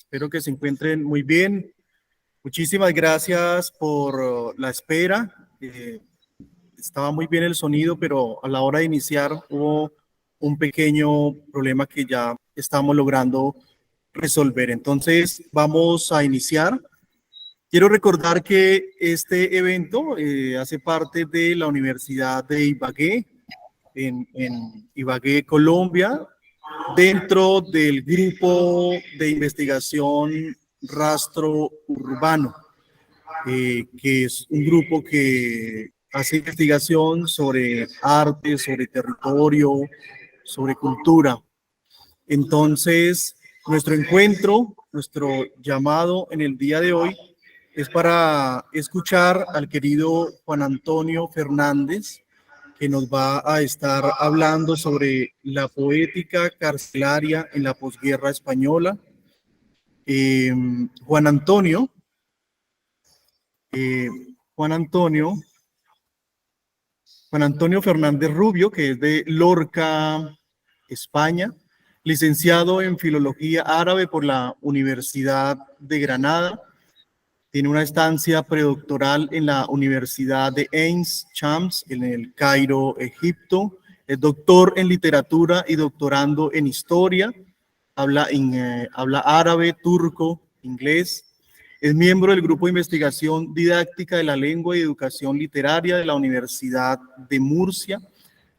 Espero que se encuentren muy bien. Muchísimas gracias por la espera. Estaba muy bien el sonido, pero a la hora de iniciar hubo un pequeño problema que ya estamos logrando resolver. Entonces, vamos a iniciar. Quiero recordar que este evento hace parte de la Universidad de Ibagué, en Ibagué, Colombia, dentro del grupo de investigación Rastro Urbano, que es un grupo que hace investigación sobre arte, sobre territorio, sobre cultura. Entonces, nuestro encuentro, nuestro llamado en el día de hoy es para escuchar al querido Juan Antonio Fernández, que nos va a estar hablando sobre la poética carcelaria en la posguerra española. Eh, Juan Antonio, eh, Juan Antonio, Juan Antonio Fernández Rubio, que es de Lorca, España, licenciado en Filología Árabe por la Universidad de Granada. Tiene una estancia predoctoral en la Universidad de Ain Shams, en el Cairo, Egipto. Es doctor en literatura y doctorando en historia. Habla árabe, turco, inglés. Es miembro del Grupo de Investigación Didáctica de la Lengua y Educación Literaria de la Universidad de Murcia.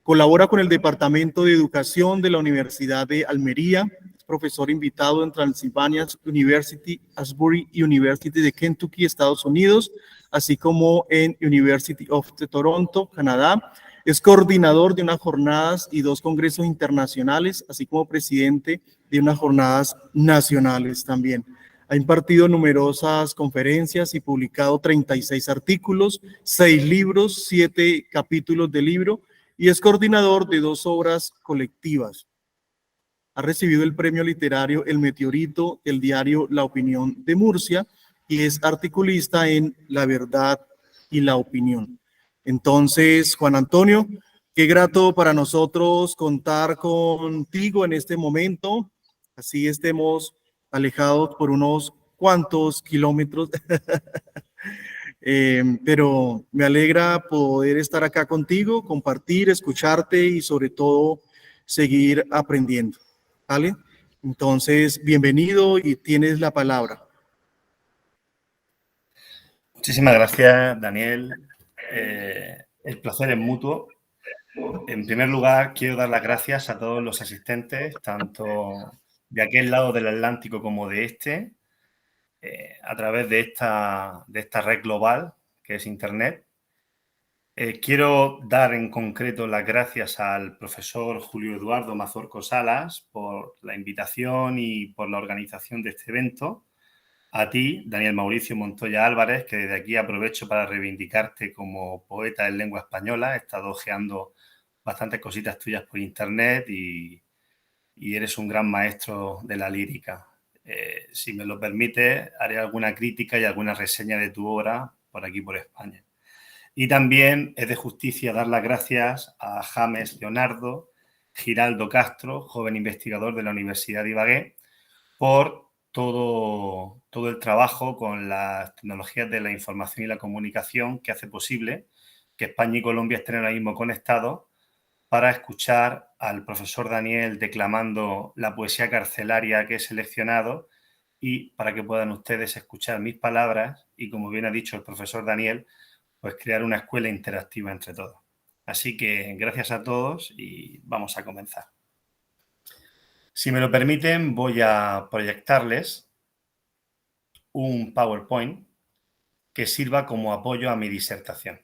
Colabora con el Departamento de Educación de la Universidad de Almería. Es profesor invitado en Transylvania University, Asbury University de Kentucky, Estados Unidos, así como en University of Toronto, Canadá. Es coordinador de unas jornadas y 2 congresos internacionales, así como presidente de unas jornadas nacionales también. Ha impartido numerosas conferencias y publicado 36 artículos, 6 libros, 7 capítulos de libro, y es coordinador de 2 obras colectivas. Ha recibido el premio literario El Meteorito del diario La Opinión de Murcia y es articulista en La Verdad y la Opinión. Entonces, Juan Antonio, qué grato para nosotros contar contigo en este momento, así estemos alejados por unos cuantos kilómetros. Pero me alegra poder estar acá contigo, compartir, escucharte y sobre todo seguir aprendiendo, ¿vale? Entonces, bienvenido y tienes la palabra. Muchísimas gracias, Daniel. El placer es mutuo. En primer lugar, quiero dar las gracias a todos los asistentes, tanto de aquel lado del Atlántico como de este, a través de esta red global que es Internet. Quiero dar en concreto las gracias al profesor Julio Eduardo Mazorco Salas por la invitación y por la organización de este evento. A ti, Daniel Mauricio Montoya Álvarez, que desde aquí aprovecho para reivindicarte como poeta en lengua española. He estado ojeando bastantes cositas tuyas por internet y eres un gran maestro de la lírica. Si me lo permites, haré alguna crítica y alguna reseña de tu obra por aquí, por España. Y también es de justicia dar las gracias a James Leonardo Giraldo Castro, joven investigador de la Universidad de Ibagué, por todo el trabajo con las tecnologías de la información y la comunicación que hace posible que España y Colombia estén ahora mismo conectados para escuchar al profesor Daniel declamando la poesía carcelaria que he seleccionado y para que puedan ustedes escuchar mis palabras y, como bien ha dicho el profesor Daniel, pues crear una escuela interactiva entre todos. Así que gracias a todos y vamos a comenzar. Si me lo permiten, voy a proyectarles un PowerPoint que sirva como apoyo a mi disertación.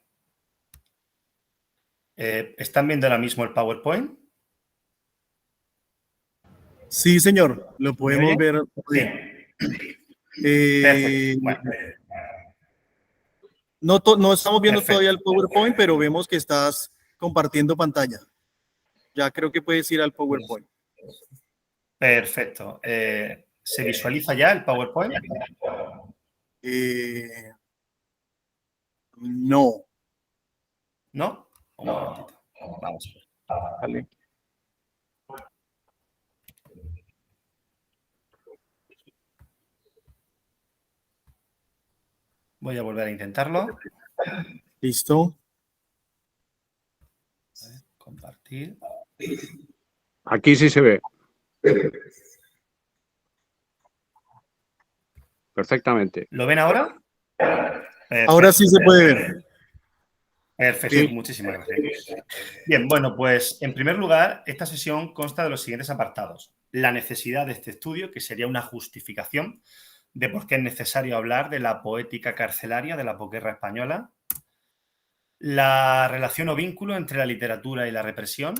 ¿Están viendo ahora mismo el PowerPoint? Sí, señor, lo podemos ver. Sí. Perfecto. Bueno. No estamos viendo todavía el PowerPoint, pero vemos que estás compartiendo pantalla. Ya creo que puedes ir al PowerPoint. Perfecto. ¿Se visualiza ya el PowerPoint? No. ¿No? Un momentito. Vamos a ver. Vale. Voy a volver a intentarlo. Listo. A ver, compartir. Aquí sí se ve. Perfectamente. ¿Lo ven ahora? Ahora sí se puede ver. Perfecto, Sí. muchísimas gracias. Bien, bueno, pues en primer lugar, esta sesión consta de los siguientes apartados. La necesidad de este estudio, que sería una justificación de por qué es necesario hablar de la poética carcelaria de la posguerra española. La relación o vínculo entre la literatura y la represión.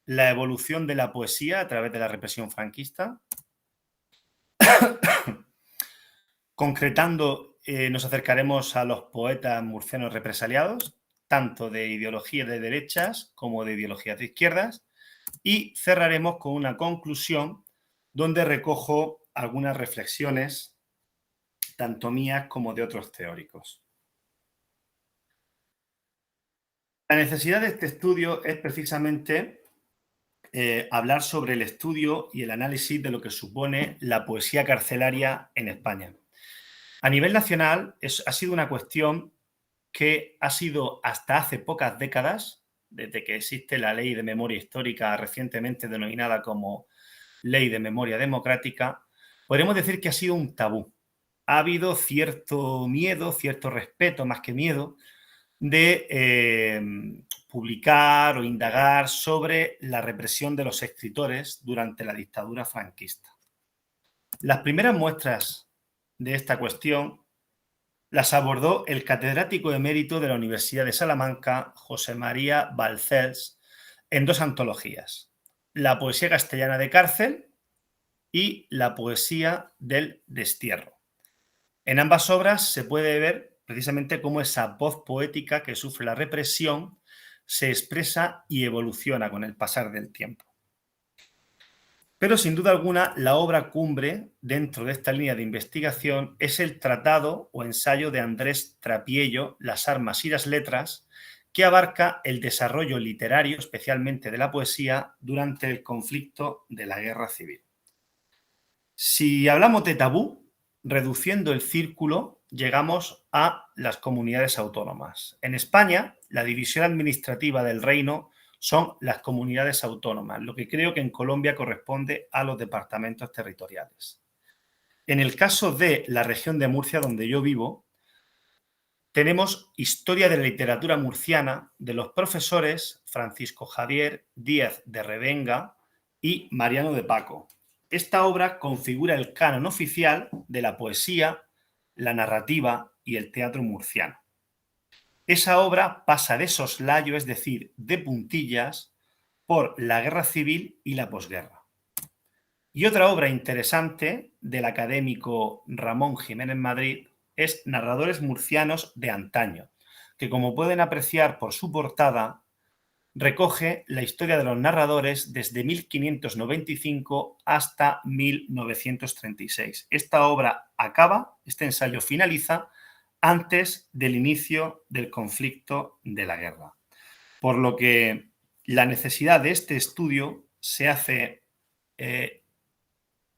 La evolución de la poesía a través de la represión franquista. Concretando, nos acercaremos a los poetas murcianos represaliados, tanto de ideologías de derechas como de ideologías de izquierdas, y cerraremos con una conclusión donde recojo algunas reflexiones, tanto mías como de otros teóricos. La necesidad de este estudio es precisamente hablar sobre el estudio y el análisis de lo que supone la poesía carcelaria en España. A nivel nacional ha sido una cuestión que ha sido hasta hace pocas décadas, desde que existe la Ley de Memoria Histórica recientemente denominada como Ley de Memoria Democrática, podemos decir que ha sido un tabú. Ha habido cierto miedo, cierto respeto, más que miedo, de publicar o indagar sobre la represión de los escritores durante la dictadura franquista. Las primeras muestras de esta cuestión las abordó el catedrático emérito de la Universidad de Salamanca, José María Balcells, en dos antologías: La poesía castellana de cárcel y La poesía del destierro. En ambas obras se puede ver precisamente cómo esa voz poética que sufre la represión se expresa y evoluciona con el pasar del tiempo. Pero sin duda alguna, la obra cumbre dentro de esta línea de investigación es el tratado o ensayo de Andrés Trapiello, Las armas y las letras, que abarca el desarrollo literario, especialmente de la poesía, durante el conflicto de la Guerra Civil. Si hablamos de tabú, reduciendo el círculo, llegamos a las comunidades autónomas. En España, la división administrativa del reino son las comunidades autónomas, lo que creo que en Colombia corresponde a los departamentos territoriales. En el caso de la región de Murcia, donde yo vivo, tenemos historia de la literatura murciana de los profesores Francisco Javier Díaz de Revenga y Mariano de Paco. Esta obra configura el canon oficial de la poesía, la narrativa y el teatro murciano. Esa obra pasa de soslayo, es decir, de puntillas, por la guerra civil y la posguerra. Y otra obra interesante del académico Ramón Jiménez Madrid es Narradores murcianos de antaño, que, como pueden apreciar por su portada, recoge la historia de los narradores desde 1595 hasta 1936. Esta obra acaba, este ensayo finaliza antes del inicio del conflicto de la guerra. Por lo que la necesidad de este estudio se hace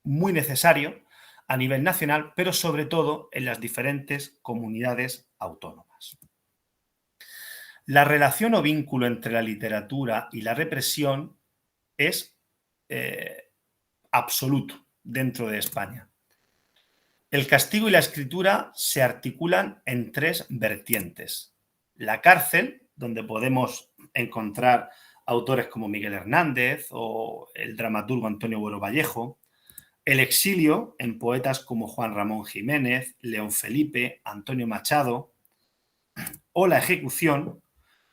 muy necesario a nivel nacional, pero sobre todo en las diferentes comunidades autónomas. La relación o vínculo entre la literatura y la represión es absoluto dentro de España. El castigo y la escritura se articulan en tres vertientes: la cárcel, donde podemos encontrar autores como Miguel Hernández o el dramaturgo Antonio Buero Vallejo; el exilio, en poetas como Juan Ramón Jiménez, León Felipe, Antonio Machado; o la ejecución,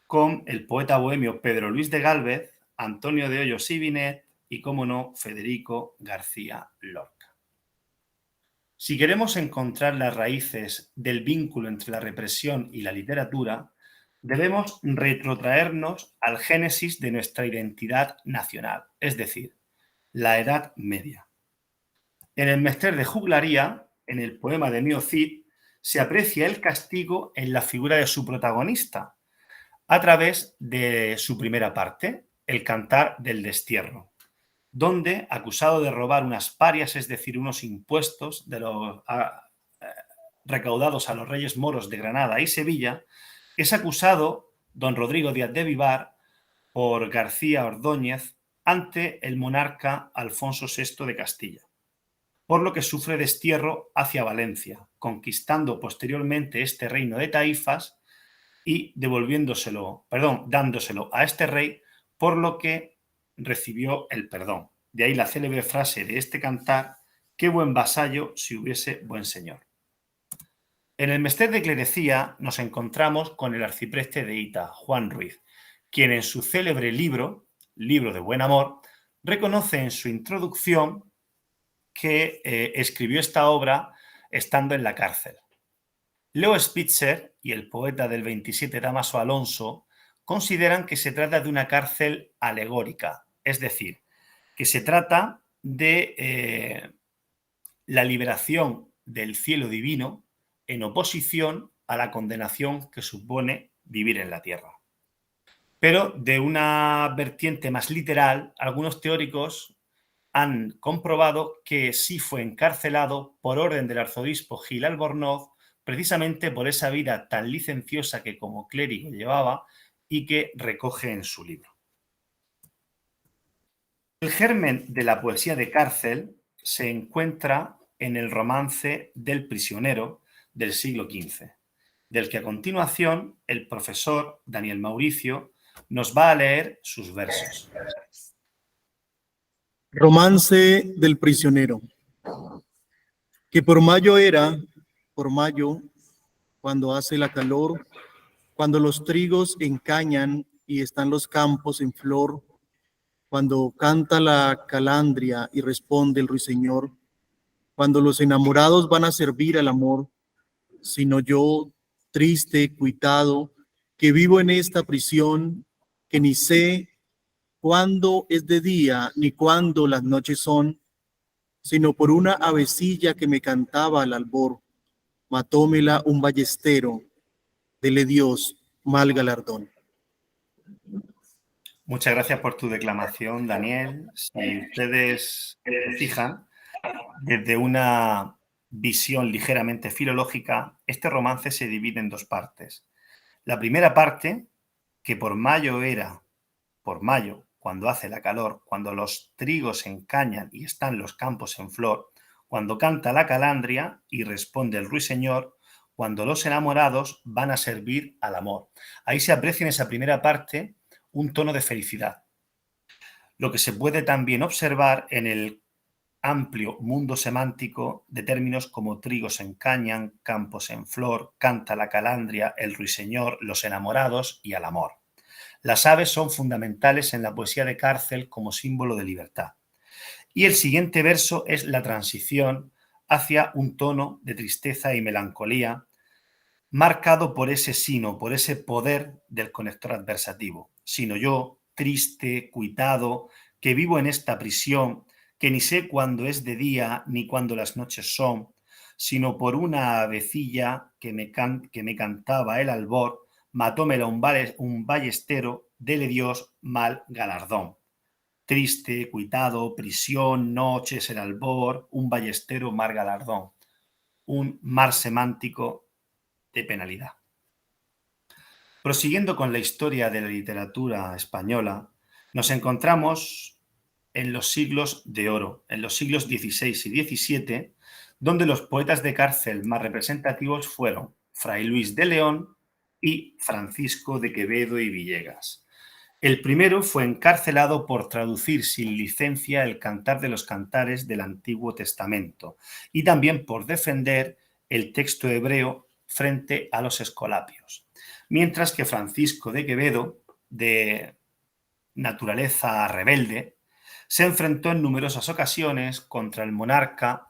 con el poeta bohemio Pedro Luis de Gálvez, Antonio de Hoyos y Binet y, cómo no, Federico García Lorca. Si queremos encontrar las raíces del vínculo entre la represión y la literatura, debemos retrotraernos al génesis de nuestra identidad nacional, es decir, la Edad Media. En el Mester de Juglaría, en el poema de Mio Cid, se aprecia el castigo en la figura de su protagonista, a través de su primera parte, el Cantar del Destierro, donde, acusado de robar unas parias, es decir, unos impuestos recaudados a los reyes moros de Granada y Sevilla, es acusado don Rodrigo Díaz de Vivar por García Ordóñez ante el monarca Alfonso VI de Castilla, por lo que sufre destierro hacia Valencia, conquistando posteriormente este reino de taifas y dándoselo a este rey, por lo que recibió el perdón. De ahí la célebre frase de este cantar: qué buen vasallo si hubiese buen señor. En el Mester de Clerecía nos encontramos con el arcipreste de Hita, Juan Ruiz, quien en su célebre libro de buen amor, reconoce en su introducción que escribió esta obra estando en la cárcel. Leo Spitzer y el poeta del 27 Dámaso Alonso consideran que se trata de una cárcel alegórica, es decir, que se trata de la liberación del cielo divino en oposición a la condenación que supone vivir en la tierra. Pero de una vertiente más literal, algunos teóricos han comprobado que sí fue encarcelado por orden del arzobispo Gil Albornoz, precisamente por esa vida tan licenciosa que como clérigo llevaba y que recoge en su libro. El germen de la poesía de cárcel se encuentra en el romance del prisionero del siglo XV, del que a continuación el profesor Daniel Mauricio nos va a leer sus versos. Romance del prisionero. Que por mayo era, por mayo, cuando hace la calor, cuando los trigos encañan y están los campos en flor, cuando canta la calandria y responde el ruiseñor, cuando los enamorados van a servir al amor, sino yo, triste, cuitado, que vivo en esta prisión, que ni sé cuándo es de día ni cuándo las noches son, sino por una avecilla que me cantaba al albor, matómela un ballestero, dele Dios mal galardón. Muchas gracias por tu declamación, Daniel. Si ustedes se fijan, desde una visión ligeramente filológica, este romance se divide en dos partes. La primera parte, que por mayo era, por mayo, cuando hace la calor, cuando los trigos encañan y están los campos en flor, cuando canta la calandria y responde el ruiseñor, cuando los enamorados van a servir al amor. Ahí se aprecia en esa primera parte un tono de felicidad. Lo que se puede también observar en el amplio mundo semántico de términos como trigos encañan, campos en flor, canta la calandria, el ruiseñor, los enamorados y al amor. Las aves son fundamentales en la poesía de cárcel como símbolo de libertad. Y el siguiente verso es la transición hacia un tono de tristeza y melancolía marcado por ese sino, por ese poder del conector adversativo. Sino yo, triste, cuitado, que vivo en esta prisión, que ni sé cuándo es de día ni cuándo las noches son, sino por una avecilla que me cantaba el albor, matómela un ballestero, dele Dios mal galardón. Triste, cuitado, prisión, noches, el albor, un ballestero, mal galardón. Un mar semántico de penalidad. Prosiguiendo con la historia de la literatura española, nos encontramos en los siglos de oro, en los siglos XVI y XVII, donde los poetas de cárcel más representativos fueron Fray Luis de León y Francisco de Quevedo y Villegas. El primero fue encarcelado por traducir sin licencia el Cantar de los Cantares del Antiguo Testamento y también por defender el texto hebreo frente a los escolapios. Mientras que Francisco de Quevedo, de naturaleza rebelde, se enfrentó en numerosas ocasiones contra el monarca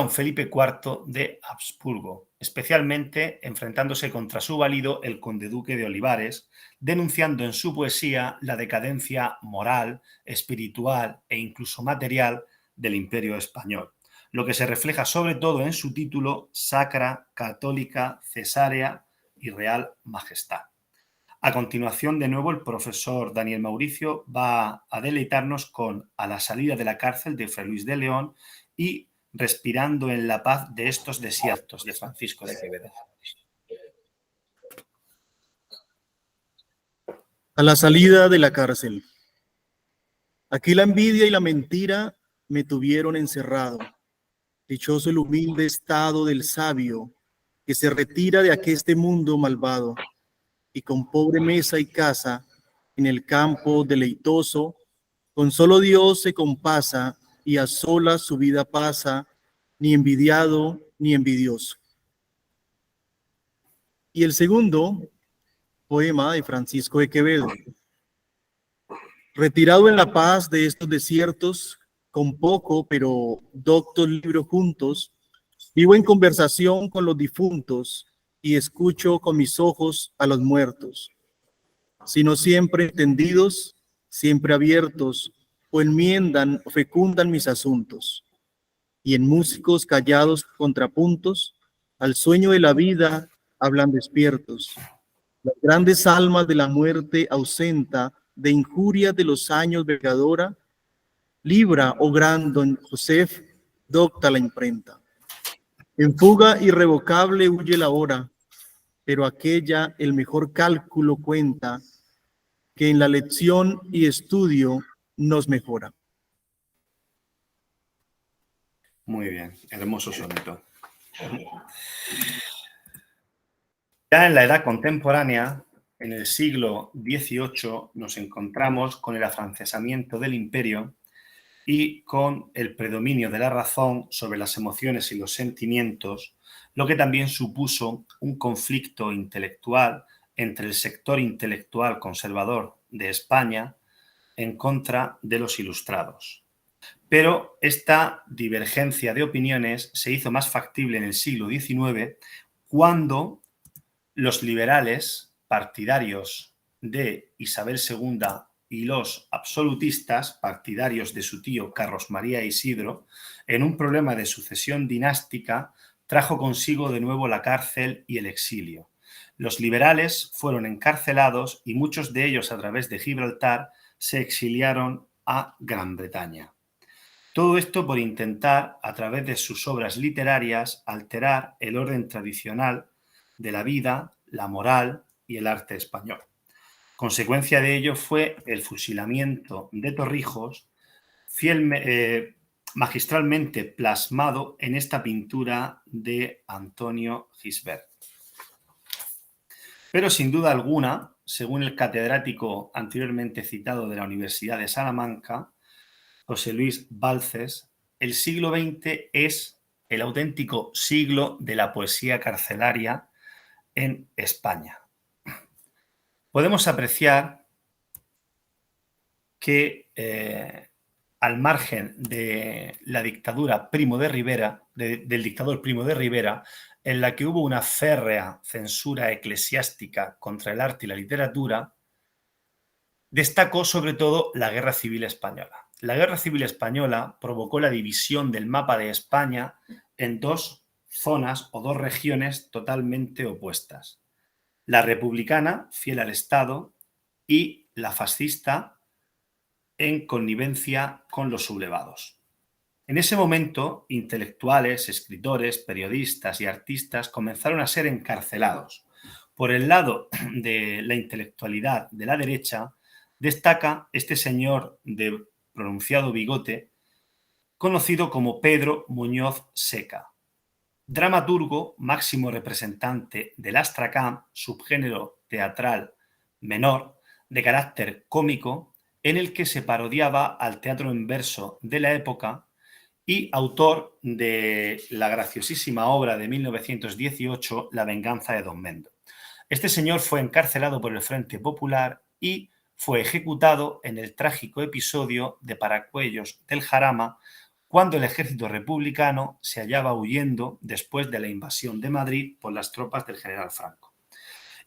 Felipe IV de Habsburgo, especialmente enfrentándose contra su valido, el conde duque de Olivares, denunciando en su poesía la decadencia moral, espiritual e incluso material del Imperio español, lo que se refleja sobre todo en su título Sacra, Católica, Cesárea y Real Majestad. A continuación, de nuevo, el profesor Daniel Mauricio va a deleitarnos con A la salida de la cárcel de Fray Luis de León y Respirando en la paz de estos desiertos, de Francisco de Quevedo. A la salida de la cárcel. Aquí la envidia y la mentira me tuvieron encerrado. Dichoso el humilde estado del sabio que se retira de aqueste mundo malvado y con pobre mesa y casa en el campo deleitoso, con solo Dios se compasa y a solas su vida pasa, ni envidiado ni envidioso. Y el segundo poema de Francisco de Quevedo. Retirado en la paz de estos desiertos, con poco pero doctos libros juntos, vivo en conversación con los difuntos y escucho con mis ojos a los muertos, sino siempre entendidos, siempre abiertos, o enmiendan o fecundan mis asuntos, y en músicos callados contrapuntos, al sueño de la vida hablan despiertos. Las grandes almas de la muerte ausenta, de injurias de los años vengadora, libra, oh gran don Josef, docta la imprenta. En fuga irrevocable huye la hora, pero aquella el mejor cálculo cuenta, que en la lección y estudio nos mejora. Muy bien, hermoso soneto. Ya en la edad contemporánea, en el siglo XVIII, nos encontramos con el afrancesamiento del imperio y con el predominio de la razón sobre las emociones y los sentimientos, lo que también supuso un conflicto intelectual entre el sector intelectual conservador de España en contra de los ilustrados. Pero esta divergencia de opiniones se hizo más factible en el siglo XIX, cuando los liberales partidarios de Isabel II y los absolutistas partidarios de su tío Carlos María Isidro, en un problema de sucesión dinástica, trajo consigo de nuevo la cárcel y el exilio. Los liberales fueron encarcelados y muchos de ellos, a través de Gibraltar, se exiliaron a Gran Bretaña. Todo esto por intentar, a través de sus obras literarias, alterar el orden tradicional de la vida, la moral y el arte español. Consecuencia de ello fue el fusilamiento de Torrijos, magistralmente plasmado en esta pintura de Antonio Gisbert. Pero sin duda alguna, según el catedrático anteriormente citado de la Universidad de Salamanca, José Luis Balces, el siglo XX es el auténtico siglo de la poesía carcelaria en España. Podemos apreciar que al margen de la dictadura Primo de Rivera, del dictador Primo de Rivera, en la que hubo una férrea censura eclesiástica contra el arte y la literatura, destacó sobre todo la Guerra Civil Española. La Guerra Civil Española provocó la división del mapa de España en dos zonas o dos regiones totalmente opuestas. La republicana, fiel al Estado, y la fascista, en connivencia con los sublevados. En ese momento, intelectuales, escritores, periodistas y artistas comenzaron a ser encarcelados. Por el lado de la intelectualidad de la derecha, destaca este señor de pronunciado bigote, conocido como Pedro Muñoz Seca, dramaturgo, máximo representante del astracán, subgénero teatral menor de carácter cómico, en el que se parodiaba al teatro en verso de la época, y autor de la graciosísima obra de 1918, La venganza de Don Mendo. Este señor fue encarcelado por el Frente Popular y fue ejecutado en el trágico episodio de Paracuellos del Jarama, cuando el ejército republicano se hallaba huyendo después de la invasión de Madrid por las tropas del general Franco.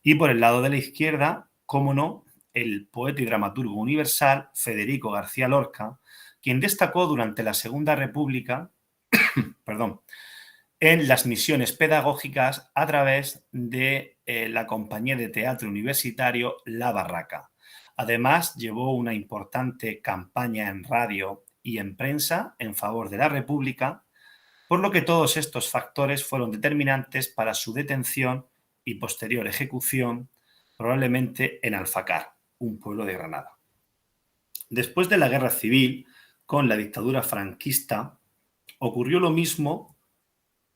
Y por el lado de la izquierda, cómo no, el poeta y dramaturgo universal Federico García Lorca, quien destacó durante la Segunda República en las misiones pedagógicas a través de la compañía de teatro universitario La Barraca. Además, llevó una importante campaña en radio y en prensa en favor de la República, por lo que todos estos factores fueron determinantes para su detención y posterior ejecución, probablemente en Alfacar, un pueblo de Granada. Después de la Guerra Civil, con la dictadura franquista, ocurrió lo mismo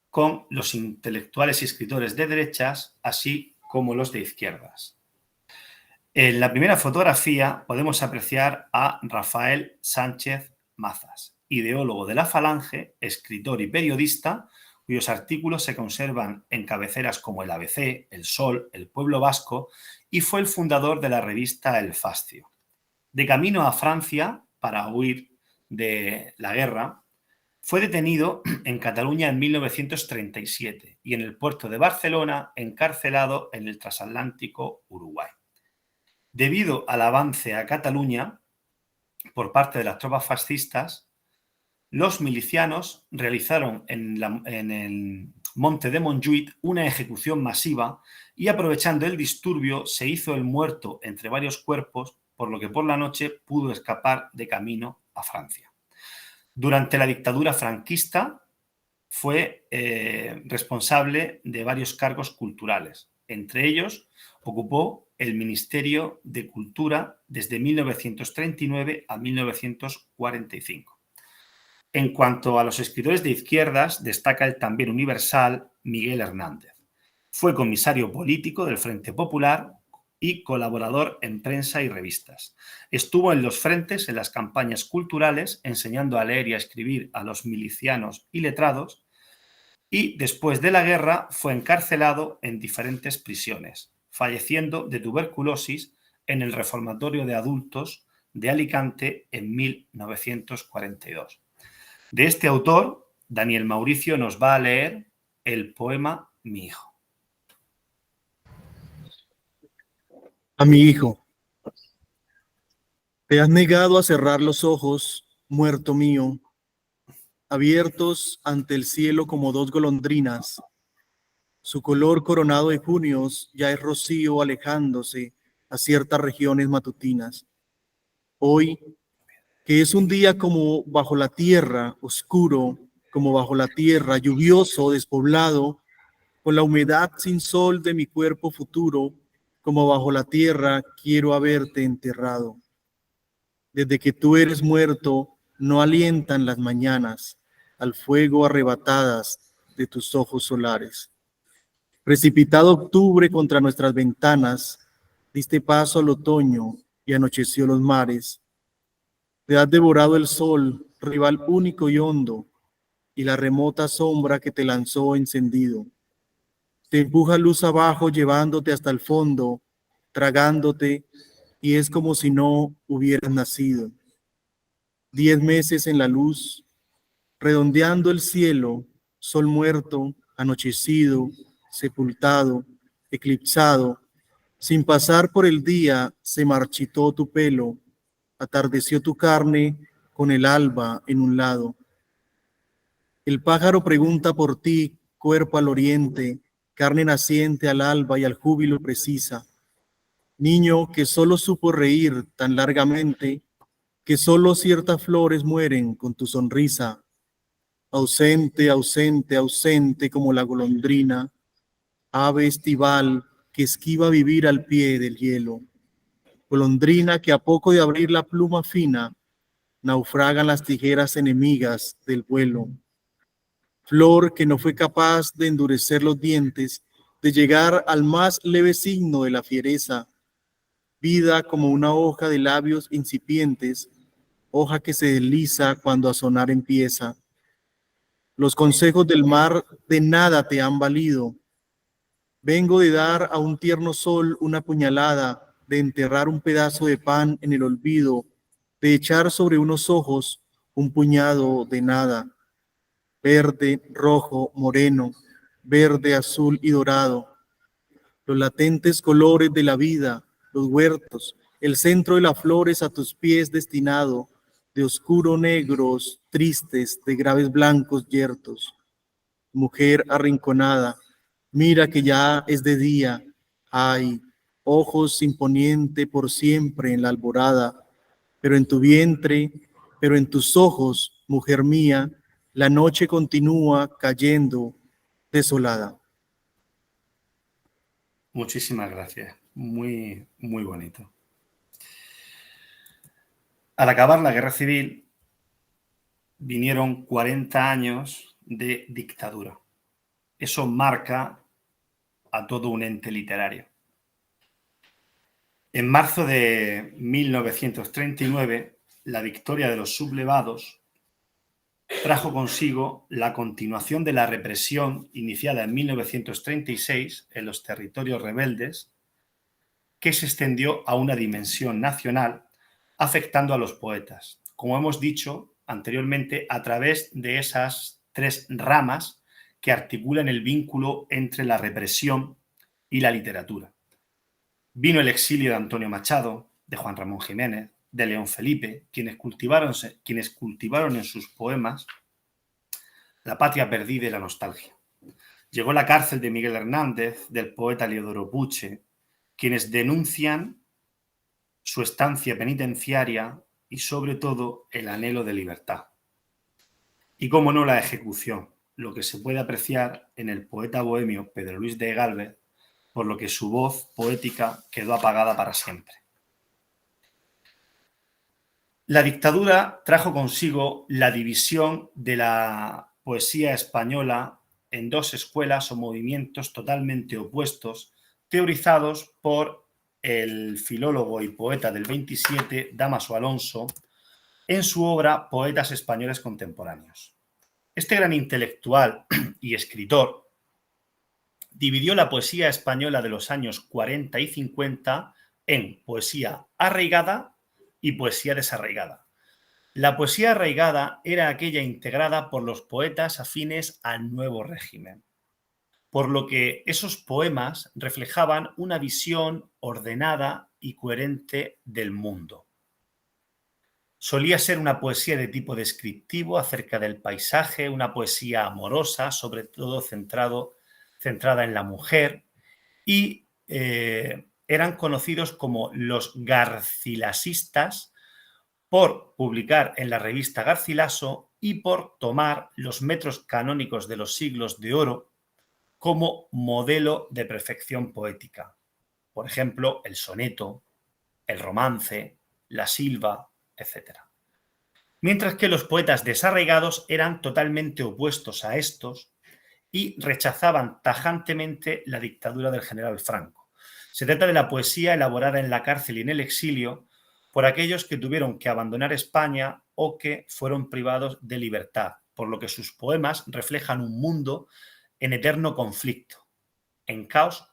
con los intelectuales y escritores de derechas, así como los de izquierdas. En la primera fotografía podemos apreciar a Rafael Sánchez Mazas, ideólogo de la Falange, escritor y periodista, cuyos artículos se conservan en cabeceras como el ABC, El Sol, El Pueblo Vasco, y fue el fundador de la revista El Fascio. De camino a Francia, para huir de la guerra, fue detenido en Cataluña en 1937 y en el puerto de Barcelona encarcelado en el transatlántico Uruguay. Debido al avance a Cataluña por parte de las tropas fascistas, los milicianos realizaron en el monte de Montjuïc una ejecución masiva y, aprovechando el disturbio, se hizo el muerto entre varios cuerpos, por lo que por la noche pudo escapar de camino a Francia. Durante la dictadura franquista fue responsable de varios cargos culturales. Entre ellos, ocupó el Ministerio de Cultura desde 1939 a 1945. En cuanto a los escritores de izquierdas, destaca el también universal Miguel Hernández. Fue comisario político del Frente Popular y colaborador en prensa y revistas. Estuvo en los frentes en las campañas culturales, enseñando a leer y a escribir a los milicianos y letrados, y después de la guerra fue encarcelado en diferentes prisiones, falleciendo de tuberculosis en el reformatorio de adultos de Alicante en 1942. De este autor, Daniel Mauricio nos va a leer el poema Mi hijo. A mi hijo. Te has negado a cerrar los ojos, muerto mío, abiertos ante el cielo como dos golondrinas. Su color coronado de junios ya es rocío alejándose a ciertas regiones matutinas. Hoy, que es un día como bajo la tierra, oscuro, como bajo la tierra, lluvioso, despoblado, con la humedad sin sol de mi cuerpo futuro, como bajo la tierra quiero haberte enterrado. Desde que tú eres muerto, no alientan las mañanas al fuego arrebatadas de tus ojos solares. Precipitado octubre contra nuestras ventanas, diste paso al otoño y anocheció los mares. Te has devorado el sol, rival único y hondo, y la remota sombra que te lanzó encendido. Te empuja luz abajo llevándote hasta el fondo, tragándote, y es como si no hubieras nacido. 10 meses en la luz, redondeando el cielo, sol muerto, anochecido, sepultado, eclipsado, sin pasar por el día se marchitó tu pelo, atardeció tu carne con el alba en un lado. El pájaro pregunta por ti, cuerpo al oriente, carne naciente al alba y al júbilo precisa. Niño que solo supo reír tan largamente, que solo ciertas flores mueren con tu sonrisa. Ausente, ausente, ausente como la golondrina, ave estival que esquiva vivir al pie del hielo. Golondrina que a poco de abrir la pluma fina, naufragan las tijeras enemigas del vuelo. Flor que no fue capaz de endurecer los dientes, de llegar al más leve signo de la fiereza. Vida como una hoja de labios incipientes, hoja que se desliza cuando a sonar empieza. Los consejos del mar de nada te han valido. Vengo de dar a un tierno sol una puñalada, de enterrar un pedazo de pan en el olvido, de echar sobre unos ojos un puñado de nada. Verde, rojo, moreno, verde, azul y dorado. Los latentes colores de la vida, los huertos, el centro de las flores a tus pies destinado, de oscuro negros, tristes, de graves blancos yertos. Mujer arrinconada, mira que ya es de día, ay, ojos imponiente por siempre en la alborada, pero en tu vientre, pero en tus ojos, mujer mía, La noche continúa cayendo desolada. Muchísimas gracias. Muy, muy bonito. Al acabar la Guerra Civil, vinieron 40 años de dictadura. Eso marca a todo un ente literario. En marzo de 1939, la victoria de los sublevados trajo consigo la continuación de la represión iniciada en 1936 en los territorios rebeldes, que se extendió a una dimensión nacional, afectando a los poetas, como hemos dicho anteriormente, a través de esas tres ramas que articulan el vínculo entre la represión y la literatura. Vino el exilio de Antonio Machado, de Juan Ramón Jiménez, de León Felipe, quienes cultivaron en sus poemas la patria perdida y la nostalgia. Llegó la cárcel de Miguel Hernández, del poeta Leodoro Puche, quienes denuncian su estancia penitenciaria y, sobre todo, el anhelo de libertad. Y, cómo no, la ejecución, lo que se puede apreciar en el poeta bohemio Pedro Luis de Gálvez, por lo que su voz poética quedó apagada para siempre. La dictadura trajo consigo la división de la poesía española en dos escuelas o movimientos totalmente opuestos, teorizados por el filólogo y poeta del 27, Dámaso Alonso, en su obra Poetas españoles contemporáneos. Este gran intelectual y escritor dividió la poesía española de los años 40 y 50 en poesía arraigada y poesía desarraigada. La poesía arraigada era aquella integrada por los poetas afines al nuevo régimen, por lo que esos poemas reflejaban una visión ordenada y coherente del mundo. Solía ser una poesía de tipo descriptivo acerca del paisaje, una poesía amorosa, sobre todo centrada en la mujer, y eran conocidos como los garcilasistas por publicar en la revista Garcilaso y por tomar los metros canónicos de los siglos de oro como modelo de perfección poética. Por ejemplo, el soneto, el romance, la silva, etc. Mientras que los poetas desarraigados eran totalmente opuestos a estos y rechazaban tajantemente la dictadura del general Franco. Se trata de la poesía elaborada en la cárcel y en el exilio por aquellos que tuvieron que abandonar España o que fueron privados de libertad, por lo que sus poemas reflejan un mundo en eterno conflicto, en caos,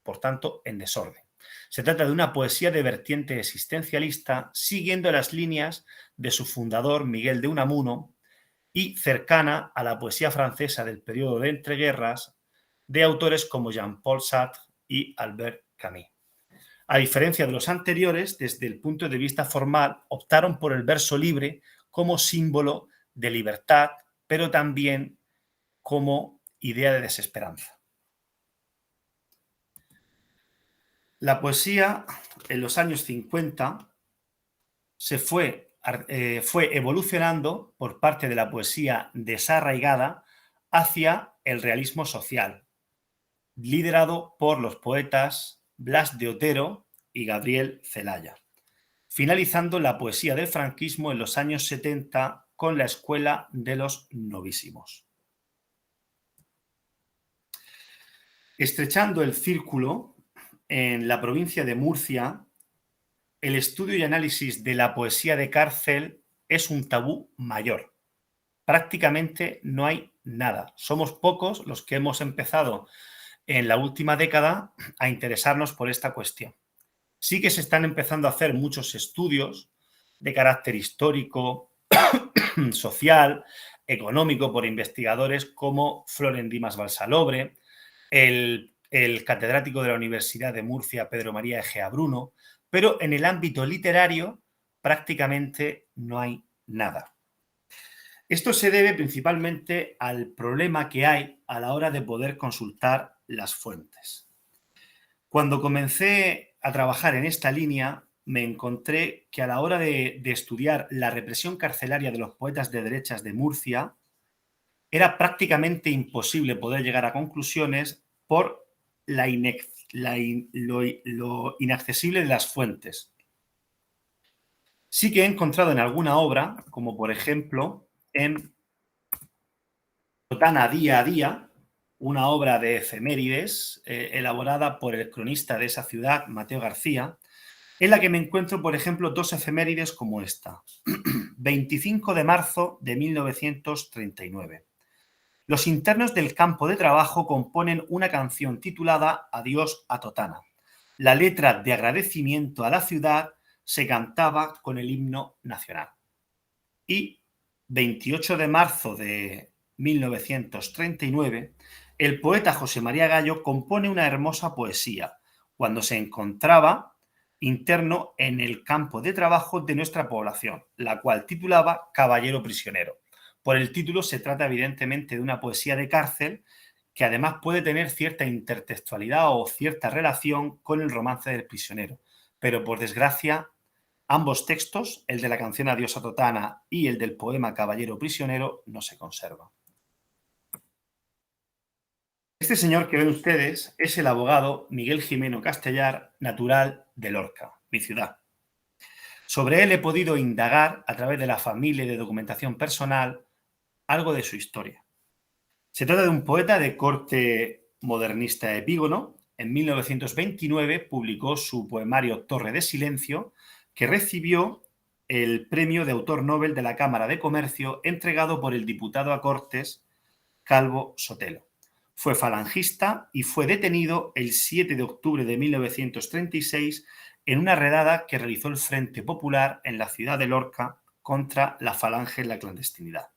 por tanto, en desorden. Se trata de una poesía de vertiente existencialista, siguiendo las líneas de su fundador, Miguel de Unamuno, y cercana a la poesía francesa del periodo de entreguerras de autores como Jean-Paul Sartre y Albert Camus. A diferencia de los anteriores, desde el punto de vista formal, optaron por el verso libre como símbolo de libertad, pero también como idea de desesperanza. La poesía en los años 50 fue evolucionando por parte de la poesía desarraigada hacia el realismo social, liderado por los poetas Blas de Otero y Gabriel Celaya, finalizando la poesía del franquismo en los años 70 con la Escuela de los Novísimos. Estrechando el círculo, en la provincia de Murcia, el estudio y análisis de la poesía de cárcel es un tabú mayor. Prácticamente no hay nada. Somos pocos los que hemos empezado en la última década a interesarnos por esta cuestión. Sí que se están empezando a hacer muchos estudios de carácter histórico, social, económico, por investigadores como Florent Dimas Balsalobre, el catedrático de la Universidad de Murcia, Pedro María Egea Bruno, pero en el ámbito literario prácticamente no hay nada. Esto se debe principalmente al problema que hay a la hora de poder consultar las fuentes. Cuando comencé a trabajar en esta línea, me encontré que a la hora de estudiar la represión carcelaria de los poetas de derechas de Murcia, era prácticamente imposible poder llegar a conclusiones por lo inaccesible de las fuentes. Sí que he encontrado en alguna obra, como por ejemplo en Totana Día a Día, una obra de efemérides elaborada por el cronista de esa ciudad, Mateo García, en la que me encuentro, por ejemplo, dos efemérides como esta. 25 de marzo de 1939. Los internos del campo de trabajo componen una canción titulada Adiós a Totana. La letra de agradecimiento a la ciudad se cantaba con el himno nacional. Y 28 de marzo de 1939, el poeta José María Gallo compone una hermosa poesía cuando se encontraba interno en el campo de trabajo de nuestra población, la cual titulaba Caballero prisionero. Por el título se trata evidentemente de una poesía de cárcel que además puede tener cierta intertextualidad o cierta relación con el romance del prisionero, pero por desgracia ambos textos, el de la canción Adiós a Totana y el del poema Caballero prisionero, no se conservan. Este señor que ven ustedes es el abogado Miguel Jimeno Castellar, natural de Lorca, mi ciudad. Sobre él he podido indagar, a través de la familia y de documentación personal, algo de su historia. Se trata de un poeta de corte modernista epígono. En 1929 publicó su poemario Torre de Silencio, que recibió el premio de autor Nobel de la Cámara de Comercio entregado por el diputado a Cortes Calvo Sotelo. Fue falangista y fue detenido el 7 de octubre de 1936 en una redada que realizó el Frente Popular en la ciudad de Lorca contra la falange en la clandestinidad.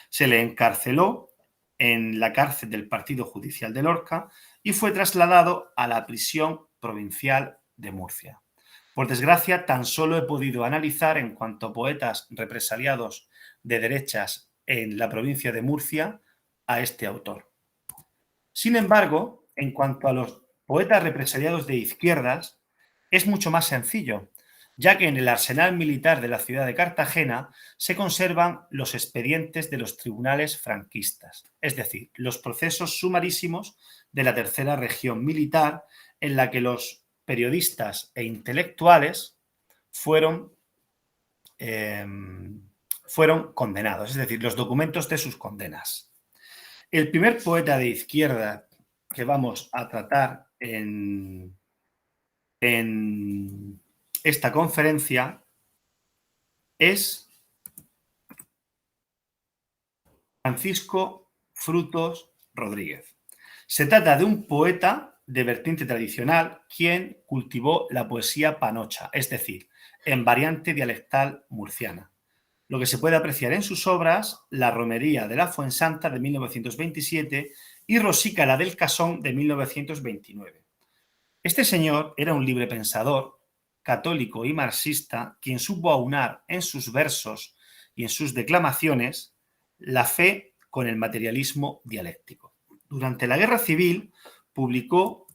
Se le encarceló en la cárcel del Partido Judicial de Lorca y fue trasladado a la prisión provincial de Murcia. Por desgracia, tan solo he podido analizar en cuanto a poetas represaliados de derechas en la provincia de Murcia a este autor. Sin embargo, en cuanto a los poetas represaliados de izquierdas, es mucho más sencillo, ya que en el arsenal militar de la ciudad de Cartagena se conservan los expedientes de los tribunales franquistas, es decir, los procesos sumarísimos de la tercera región militar en la que los periodistas e intelectuales fueron condenados, es decir, los documentos de sus condenas. El primer poeta de izquierda que vamos a tratar en esta conferencia es Francisco Frutos Rodríguez. Se trata de un poeta de vertiente tradicional quien cultivó la poesía panocha, es decir, en variante dialectal murciana. Lo que se puede apreciar en sus obras, La romería de la Fuensanta de 1927 y Rosica la del Casón de 1929. Este señor era un librepensador, católico y marxista, quien supo aunar en sus versos y en sus declamaciones la fe con el materialismo dialéctico. Durante la Guerra Civil publicó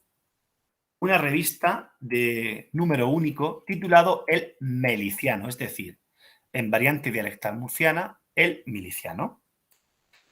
una revista de número único titulado El Miliciano, es decir, en variante dialectal murciana, El Miliciano.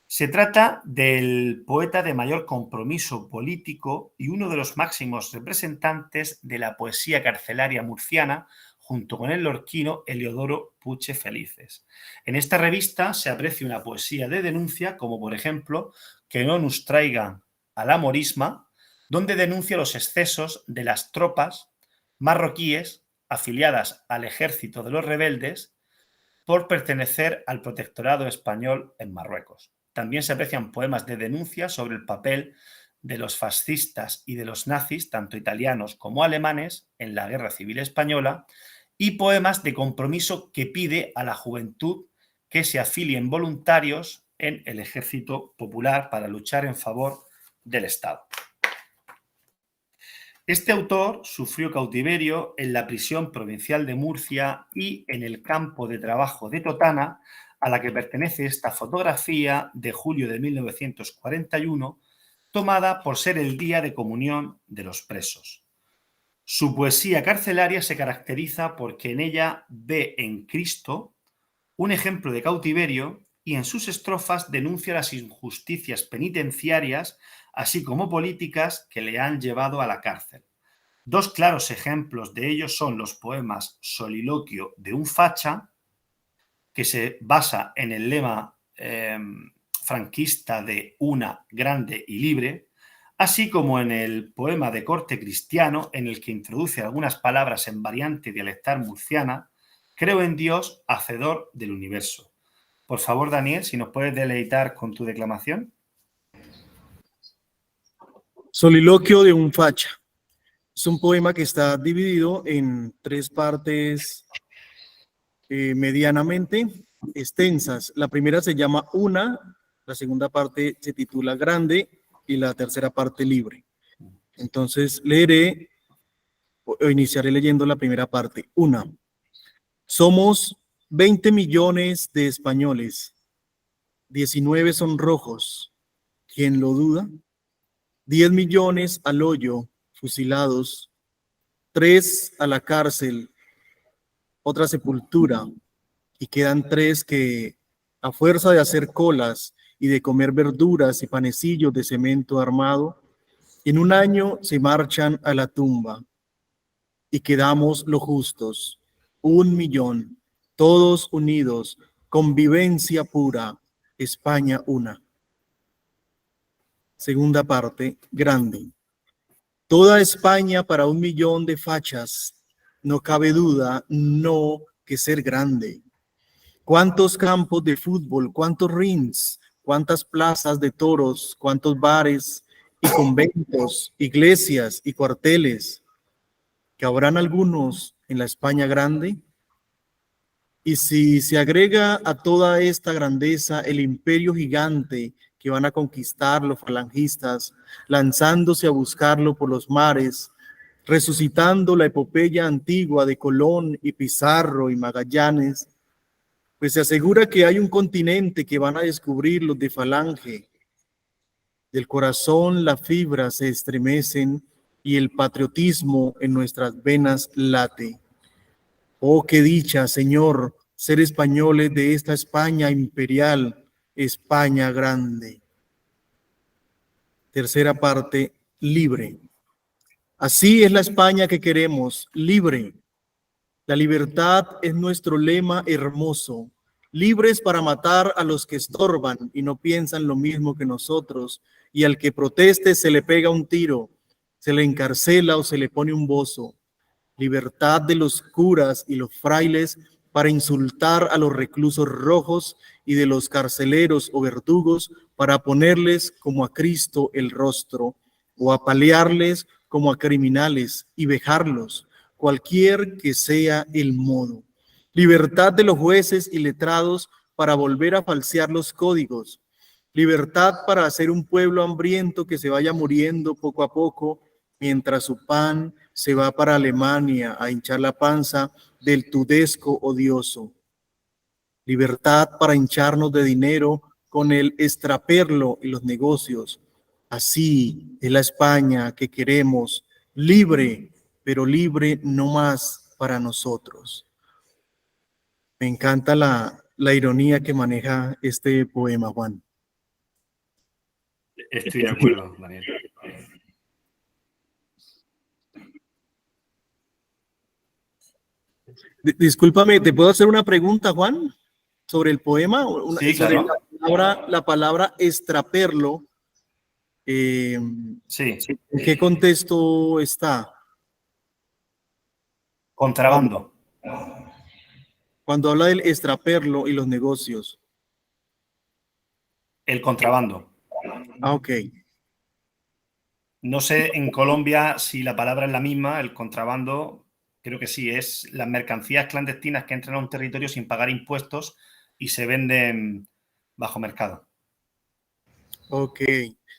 Se trata del poeta de mayor compromiso político y uno de los máximos representantes de la poesía carcelaria murciana, junto con el lorquino Heliodoro Puche Felices. En esta revista se aprecia una poesía de denuncia, como por ejemplo Que no nos traigan a la morisma, donde denuncia los excesos de las tropas marroquíes afiliadas al ejército de los rebeldes por pertenecer al protectorado español en Marruecos. También se aprecian poemas de denuncia sobre el papel de los fascistas y de los nazis, tanto italianos como alemanes, en la Guerra Civil Española, y poemas de compromiso que pide a la juventud que se afilien voluntarios en el Ejército Popular para luchar en favor del Estado. Este autor sufrió cautiverio en la prisión provincial de Murcia y en el campo de trabajo de Totana, a la que pertenece esta fotografía de julio de 1941, tomada por ser el día de comunión de los presos. Su poesía carcelaria se caracteriza porque en ella ve en Cristo un ejemplo de cautiverio y en sus estrofas denuncia las injusticias penitenciarias, así como políticas que le han llevado a la cárcel. Dos claros ejemplos de ello son los poemas Soliloquio de un facha, que se basa en el lema franquista de una, grande y libre, así como en el poema de corte cristiano, en el que introduce algunas palabras en variante dialectal murciana: creo en Dios, hacedor del universo. Por favor, Daniel, si nos puedes deleitar con tu declamación. Soliloquio de un facha. Es un poema que está dividido en 3 partes medianamente extensas. La primera se llama Una, la segunda parte se titula Grande y la tercera parte Libre. Entonces leeré o iniciaré leyendo la primera parte. Una. Somos 20 millones de españoles. 19 son rojos. ¿Quién lo duda? 10 millones al hoyo, fusilados. 3 a la cárcel, otra sepultura. Y quedan 3 que, a fuerza de hacer colas y de comer verduras y panecillos de cemento armado, en un año se marchan a la tumba. Y quedamos los justos, 1 millón, todos unidos, convivencia pura, España una. Segunda parte, grande. Toda España para 1 millón de fachas, no cabe duda, no que ser grande. ¿Cuántos campos de fútbol, cuántos rings, cuántas plazas de toros, cuántos bares y conventos, iglesias y cuarteles? ¿Que habrán algunos en la España grande? Y si se agrega a toda esta grandeza el imperio gigante que van a conquistar los falangistas, lanzándose a buscarlo por los mares, resucitando la epopeya antigua de Colón y Pizarro y Magallanes, pues se asegura que hay un continente que van a descubrir los de Falange. Del corazón las fibras se estremecen y el patriotismo en nuestras venas late. Oh, qué dicha, Señor, ser españoles de esta España imperial, España grande. Tercera parte, libre. Así es la España que queremos, libre. La libertad es nuestro lema hermoso. Libres para matar a los que estorban y no piensan lo mismo que nosotros, y al que proteste se le pega un tiro, se le encarcela o se le pone un bozo. Libertad de los curas y los frailes para insultar a los reclusos rojos y de los carceleros o verdugos para ponerles como a Cristo el rostro o apalearles como a criminales y vejarlos, cualquier que sea el modo. Libertad de los jueces y letrados para volver a falsear los códigos. Libertad para hacer un pueblo hambriento que se vaya muriendo poco a poco mientras su pan se va para Alemania a hinchar la panza del tudesco odioso. Libertad para hincharnos de dinero con el extraperlo y los negocios. Así es la España que queremos, libre, pero libre no más para nosotros. Me encanta la ironía que maneja este poema, Juan. Estoy de acuerdo, Daniel. Discúlpame, ¿te puedo hacer una pregunta, Juan? Sobre el poema, Sí, sobre claro. la palabra extraperlo. Sí. ¿En qué contexto está? Contrabando. Cuando habla del extraperlo y los negocios. El contrabando. Ah, ok. No sé en Colombia si la palabra es la misma, el contrabando, creo que sí, es las mercancías clandestinas que entran a un territorio sin pagar impuestos y se venden bajo mercado. Ok.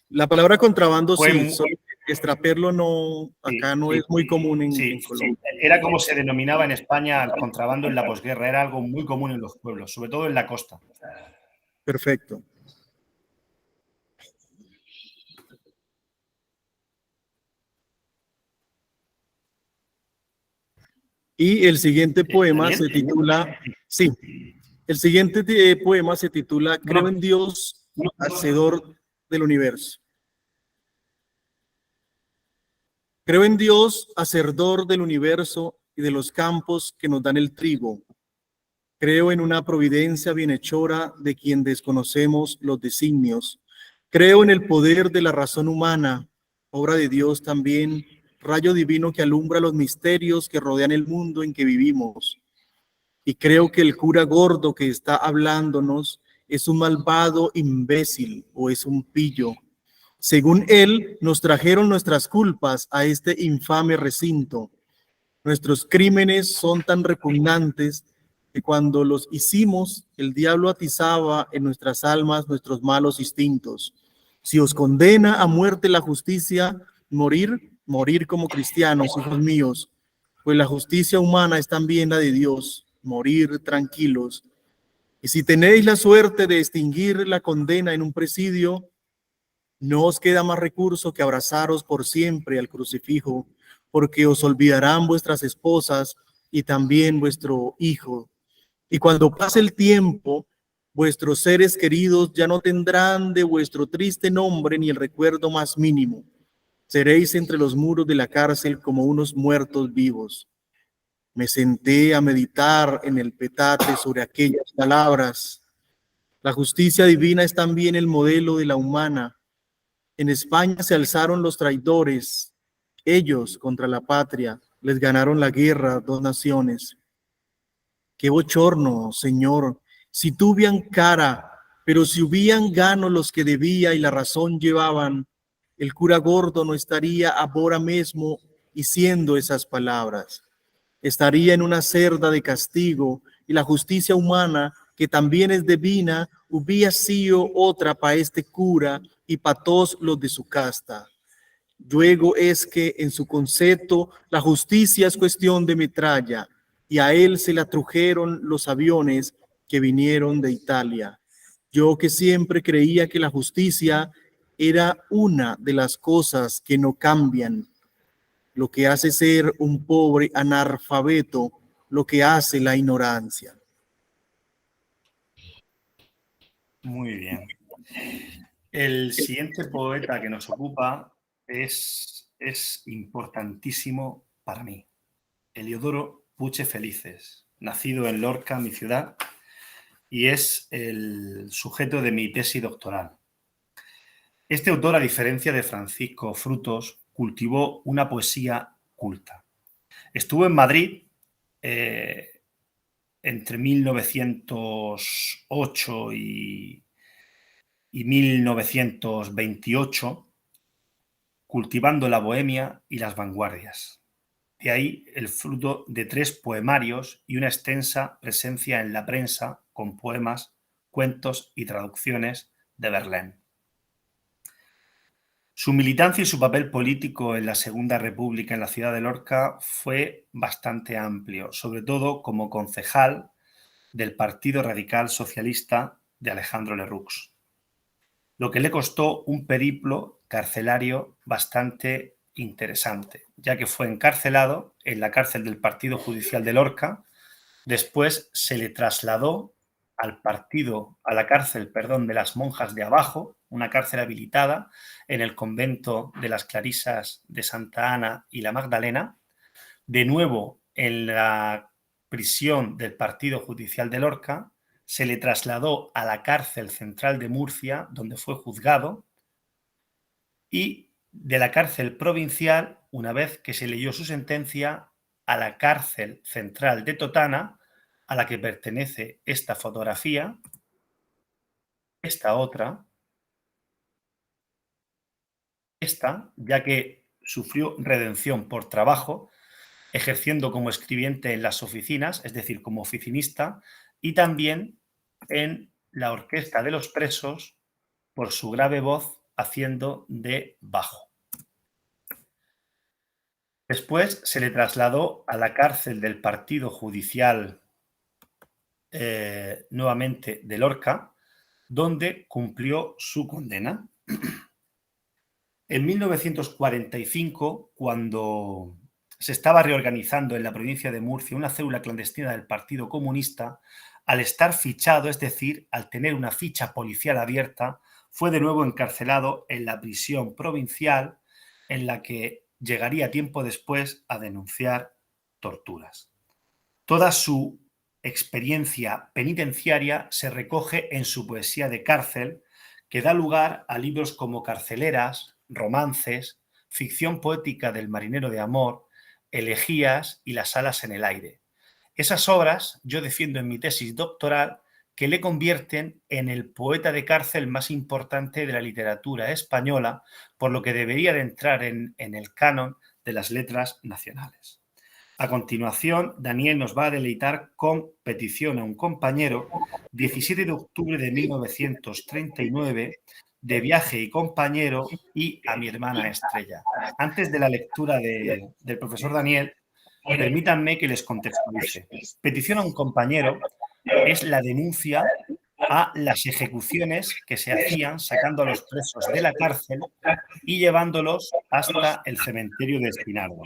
La palabra contrabando sí, Fue, extraperlo no, acá no es muy común en Colombia. Era como se denominaba en España el contrabando en la posguerra, era algo muy común en los pueblos, sobre todo en la costa. Perfecto. Y el siguiente poema ¿Daniel? se titula, sí, El siguiente poema se titula Creo en Dios, hacedor del universo. Creo en Dios, hacedor del universo y de los campos que nos dan el trigo. Creo en una providencia bienhechora de quien desconocemos los designios. Creo en el poder de la razón humana, obra de Dios también, rayo divino que alumbra los misterios que rodean el mundo en que vivimos. Y creo que el cura gordo que está hablándonos es un malvado imbécil o es un pillo. Según él, nos trajeron nuestras culpas a este infame recinto. Nuestros crímenes son tan repugnantes que cuando los hicimos, el diablo atizaba en nuestras almas nuestros malos instintos. Si os condena a muerte la justicia, morir como cristianos, hijos míos, pues la justicia humana es también la de Dios, morir tranquilos. Y si tenéis la suerte de extinguir la condena en un presidio, no os queda más recurso que abrazaros por siempre al crucifijo, porque os olvidarán vuestras esposas y también vuestro hijo. Y cuando pase el tiempo, vuestros seres queridos ya no tendrán de vuestro triste nombre ni el recuerdo más mínimo. Seréis entre los muros de la cárcel como unos muertos vivos. Me senté a meditar en el petate sobre aquellas palabras. La justicia divina es también el modelo de la humana. En España se alzaron los traidores. Ellos contra la patria les ganaron la guerra 2 naciones. Qué bochorno, Señor, si tuvian cara, pero si hubieran gano los que debía y la razón llevaban, el cura gordo no estaría ahora mismo diciendo esas palabras. Estaría en una cerda de castigo y la justicia humana, que también es divina, hubiera sido otra para este cura y para todos los de su casta. Luego es que en su concepto la justicia es cuestión de metralla y a él se le trujeron los aviones que vinieron de Italia. Yo que siempre creía que la justicia era una de las cosas que no cambian, lo que hace ser un pobre analfabeto, lo que hace la ignorancia. Muy bien. El siguiente poeta que nos ocupa es importantísimo para mí. Eliodoro Puche Felices, nacido en Lorca, mi ciudad, y es el sujeto de mi tesis doctoral. Este autor, a diferencia de Francisco Frutos, cultivó una poesía culta. Estuvo en Madrid entre 1908 y 1928, cultivando la bohemia y las vanguardias. De ahí el fruto de 3 poemarios y una extensa presencia en la prensa con poemas, cuentos y traducciones de Verlaine. Su militancia y su papel político en la Segunda República en la ciudad de Lorca fue bastante amplio, sobre todo como concejal del Partido Radical Socialista de Alejandro Lerroux, lo que le costó un periplo carcelario bastante interesante, ya que fue encarcelado en la cárcel del Partido Judicial de Lorca. Después se le trasladó a la cárcel de las monjas de abajo, una cárcel habilitada en el convento de las Clarisas de Santa Ana y la Magdalena, de nuevo en la prisión del Partido Judicial de Lorca, se le trasladó a la cárcel central de Murcia, donde fue juzgado, y de la cárcel provincial, una vez que se leyó su sentencia, a la cárcel central de Totana, a la que pertenece esta fotografía, esta otra, esta, ya que sufrió redención por trabajo, ejerciendo como escribiente en las oficinas, es decir, como oficinista, y también en la orquesta de los presos por su grave voz haciendo de bajo. Después se le trasladó a la cárcel del Partido Judicial nuevamente de Lorca, donde cumplió su condena. En 1945, cuando se estaba reorganizando en la provincia de Murcia una célula clandestina del Partido Comunista, Al estar fichado, es decir, al tener una ficha policial abierta, fue de nuevo encarcelado en la prisión provincial, en la que llegaría tiempo después a denunciar torturas. Toda su experiencia penitenciaria se recoge en su poesía de cárcel, que da lugar a libros como Carceleras, romances, ficción poética del marinero de amor, elegías y Las alas en el aire. Esas obras yo defiendo en mi tesis doctoral que le convierten en el poeta de cárcel más importante de la literatura española, por lo que debería de entrar en el canon de las letras nacionales. A continuación, Daniel nos va a deleitar con Petición a un compañero, 17 de octubre de 1939, de Viaje y compañero y A mi hermana Estrella. Antes de la lectura del profesor Daniel, permítanme que les contextualice. Petición a un compañero es la denuncia a las ejecuciones que se hacían sacando a los presos de la cárcel y llevándolos hasta el cementerio de Espinardo.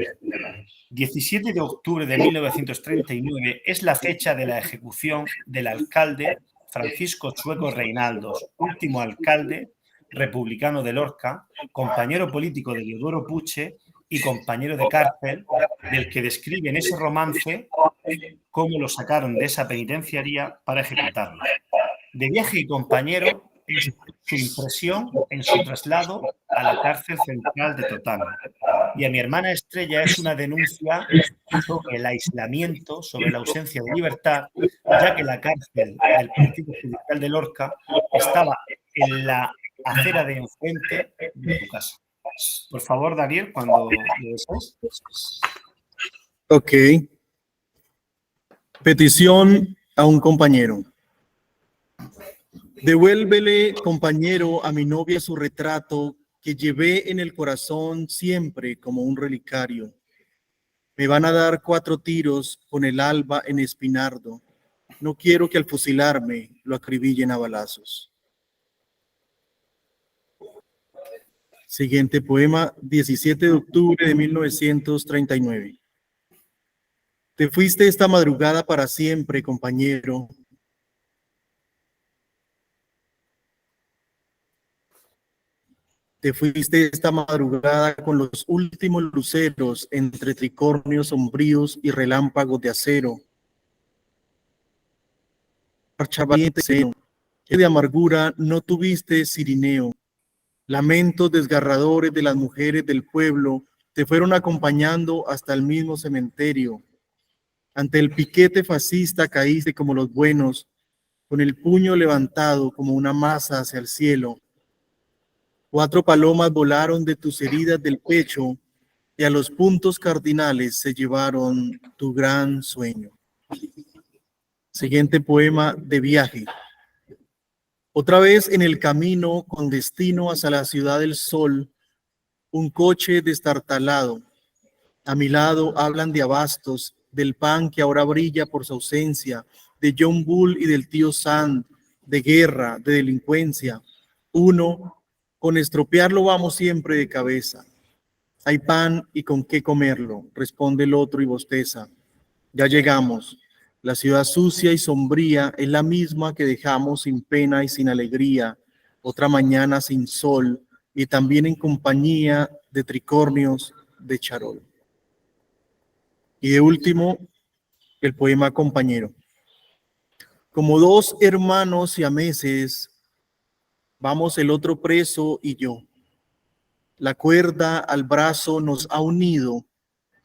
17 de octubre de 1939 es la fecha de la ejecución del alcalde Francisco Chueco Reinaldos, último alcalde republicano de Lorca, compañero político de Diodoro Puche y compañero de cárcel, del que describe en ese romance cómo lo sacaron de esa penitenciaría para ejecutarlo. De Viaje y compañero es su impresión en su traslado a la cárcel central de Totana. Y A mi hermana Estrella es una denuncia sobre el aislamiento, sobre la ausencia de libertad, ya que la cárcel del Partido Judicial de Lorca estaba en la acera de enfrente de tu casa. Por favor, Daniel, cuando lo desees. Ok. Petición a un compañero. Devuélvele, compañero, a mi novia su retrato que llevé en el corazón siempre como un relicario. Me van a dar 4 tiros con el alba en Espinardo. No quiero que al fusilarme lo acribillen a balazos. Siguiente poema, 17 de octubre de 1939. Te fuiste esta madrugada para siempre, compañero. Te fuiste esta madrugada con los últimos luceros entre tricornios sombríos y relámpagos de acero. Marchabaliente seno, de amargura no tuviste cirineo. Lamentos desgarradores de las mujeres del pueblo te fueron acompañando hasta el mismo cementerio. Ante el piquete fascista caíste como los buenos, con el puño levantado como una masa hacia el cielo. 4 palomas volaron de tus heridas del pecho y a los puntos cardinales se llevaron tu gran sueño. Siguiente poema, De viaje. Otra vez en el camino con destino hacia la ciudad del sol, un coche destartalado. A mi lado hablan de abastos, del pan que ahora brilla por su ausencia, de John Bull y del tío Sand, de guerra, de delincuencia. Uno, con estropearlo vamos siempre de cabeza. Hay pan y con qué comerlo, responde el otro y bosteza. Ya llegamos. La ciudad sucia y sombría es la misma que dejamos sin pena y sin alegría, otra mañana sin sol y también en compañía de tricornios de charol. Y de último, el poema Compañero. Como 2 hermanos siameses, vamos el otro preso y yo. La cuerda al brazo nos ha unido.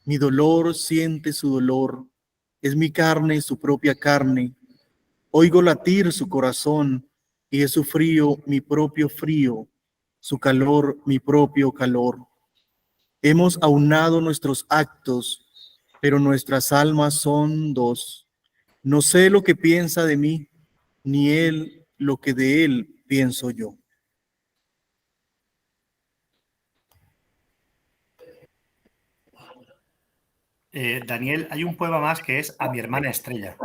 Mi dolor siente su dolor. Es mi carne, su propia carne. Oigo latir su corazón y es su frío, mi propio frío. Su calor, mi propio calor. Hemos aunado nuestros actos, pero nuestras almas son 2. No sé lo que piensa de mí, ni él lo que de él pienso yo. Daniel, hay un poema más que es A mi hermana Estrella.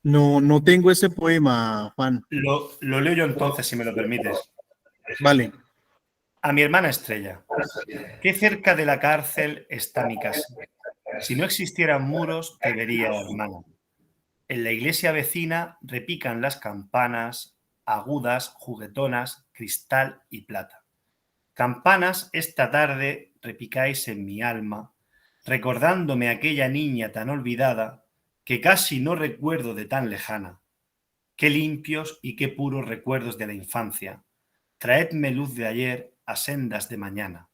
No tengo ese poema, Juan. Lo leo yo entonces, si me lo permites. Vale. A mi hermana Estrella. Qué cerca de la cárcel está mi casa. Si no existieran muros, te vería, hermana. En la iglesia vecina repican las campanas, agudas, juguetonas, cristal y plata. Campanas, esta tarde repicáis en mi alma, recordándome aquella niña tan olvidada que casi no recuerdo de tan lejana. Qué limpios y qué puros recuerdos de la infancia. Traedme luz de ayer a sendas de mañana.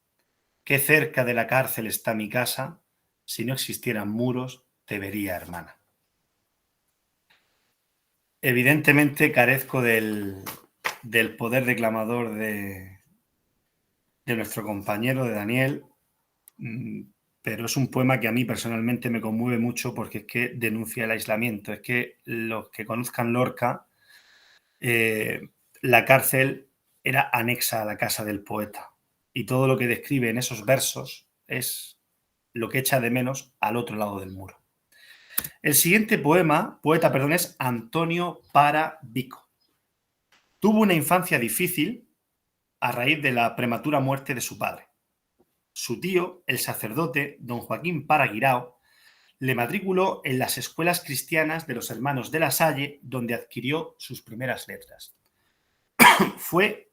Qué cerca de la cárcel está mi casa. Si no existieran muros, te vería, hermana. Evidentemente carezco del poder declamador de nuestro compañero, de Daniel, pero es un poema que a mí personalmente me conmueve mucho porque es que denuncia el aislamiento. Es que los que conozcan Lorca, la cárcel era anexa a la casa del poeta y todo lo que describe en esos versos es lo que echa de menos al otro lado del muro. El siguiente poeta, es Antonio Parabico. Tuvo una infancia difícil a raíz de la prematura muerte de su padre. Su tío, el sacerdote don Joaquín Paraguirao, le matriculó en las escuelas cristianas de los hermanos de la Salle, donde adquirió sus primeras letras. Fue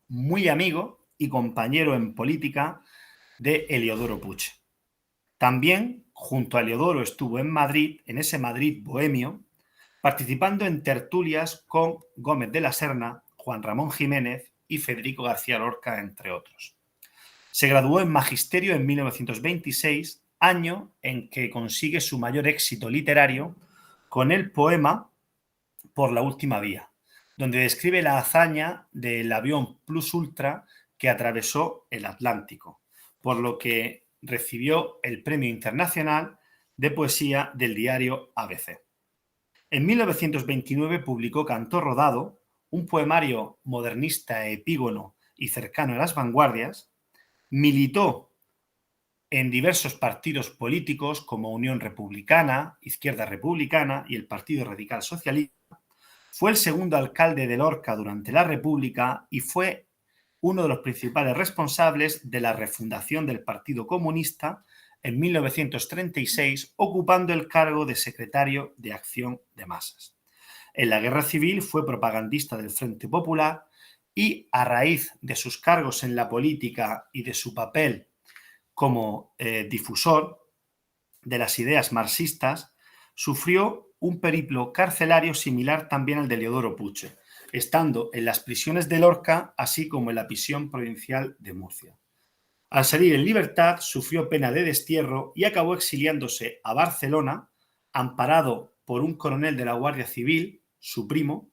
muy amigo y compañero en política de Heliodoro Puig. También, junto a Heliodoro, estuvo en Madrid, en ese Madrid bohemio, participando en tertulias con Gómez de la Serna, Juan Ramón Jiménez y Federico García Lorca, entre otros. Se graduó en Magisterio en 1926, año en que consigue su mayor éxito literario con el poema Por la última vía, donde describe la hazaña del avión Plus Ultra que atravesó el Atlántico, por lo que recibió el Premio Internacional de Poesía del diario ABC. En 1929 publicó Cantor Rodado, un poemario modernista, epígono y cercano a las vanguardias. Militó en diversos partidos políticos como Unión Republicana, Izquierda Republicana y el Partido Radical Socialista. Fue el segundo alcalde de Lorca durante la República y fue uno de los principales responsables de la refundación del Partido Comunista en 1936, ocupando el cargo de secretario de Acción de Masas. En la Guerra Civil fue propagandista del Frente Popular y, a raíz de sus cargos en la política y de su papel como difusor de las ideas marxistas, sufrió un periplo carcelario similar también al de Heliodoro Puig, estando en las prisiones de Lorca, así como en la prisión provincial de Murcia. Al salir en libertad, sufrió pena de destierro y acabó exiliándose a Barcelona, amparado por un coronel de la Guardia Civil, su primo,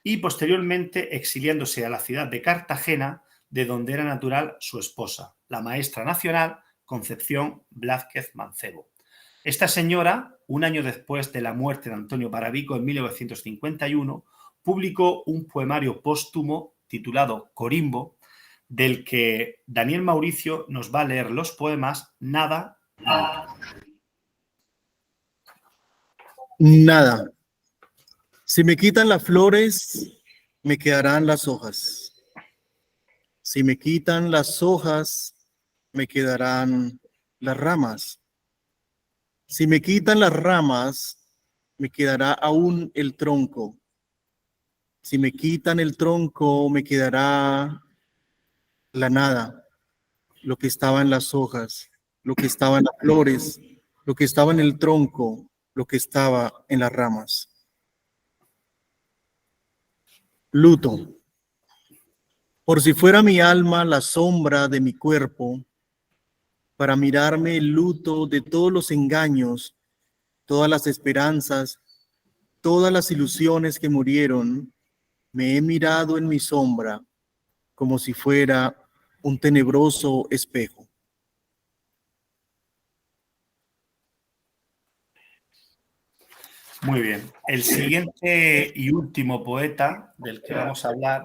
y posteriormente exiliándose a la ciudad de Cartagena, de donde era natural su esposa, la maestra nacional Concepción Blázquez Mancebo. Esta señora, un año después de la muerte de Antonio Parabico en 1951, publicó un poemario póstumo titulado Corimbo, del que Daniel Mauricio nos va a leer los poemas Nada y Luto. Nada. Si me quitan las flores, me quedarán las hojas. Si me quitan las hojas, me quedarán las ramas. Si me quitan las ramas, me quedará aún el tronco. Si me quitan el tronco, me quedará la nada, lo que estaba en las hojas, lo que estaba en las flores, lo que estaba en el tronco, lo que estaba en las ramas. Luto. Por si fuera mi alma la sombra de mi cuerpo, para mirarme el luto de todos los engaños, todas las esperanzas, todas las ilusiones que murieron, me he mirado en mi sombra como si fuera un tenebroso espejo. Muy bien. El siguiente y último poeta del que vamos a hablar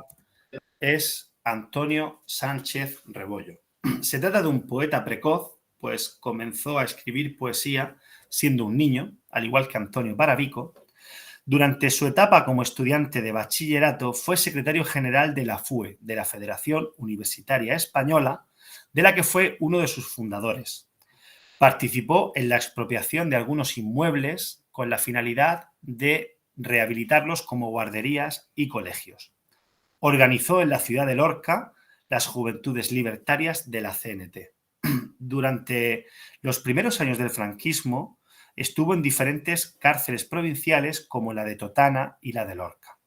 es Antonio Sánchez Rebollo. Se trata de un poeta precoz, pues comenzó a escribir poesía siendo un niño, al igual que Antonio Parabico. Durante su etapa como estudiante de bachillerato fue secretario general de la FUE, de la Federación Universitaria Española, de la que fue uno de sus fundadores. Participó en la expropiación de algunos inmuebles con la finalidad de rehabilitarlos como guarderías y colegios. Organizó en la ciudad de Lorca las Juventudes Libertarias de la CNT. Durante los primeros años del franquismo estuvo en diferentes cárceles provinciales como la de Totana y la de Lorca.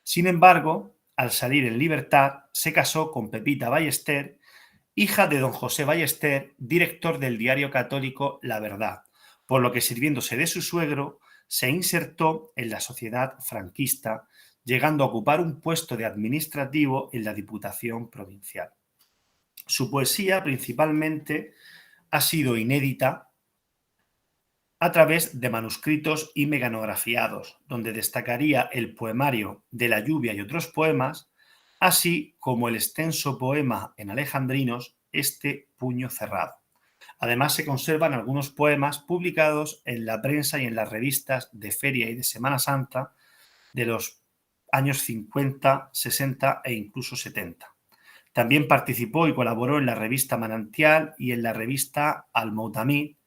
Sin embargo, al salir en libertad, se casó con Pepita Ballester, hija de don José Ballester, director del diario católico La Verdad, por lo que, sirviéndose de su suegro, se insertó en la sociedad franquista, llegando a ocupar un puesto de administrativo en la Diputación Provincial. Su poesía principalmente ha sido inédita a través de manuscritos y meganografiados, donde destacaría el poemario de la lluvia y otros poemas, así como el extenso poema en alejandrinos Este puño cerrado. Además, se conservan algunos poemas publicados en la prensa y en las revistas de Feria y de Semana Santa de los años 50, 60 e incluso 70. También participó y colaboró en la revista Manantial y en la revista Al-Moutamid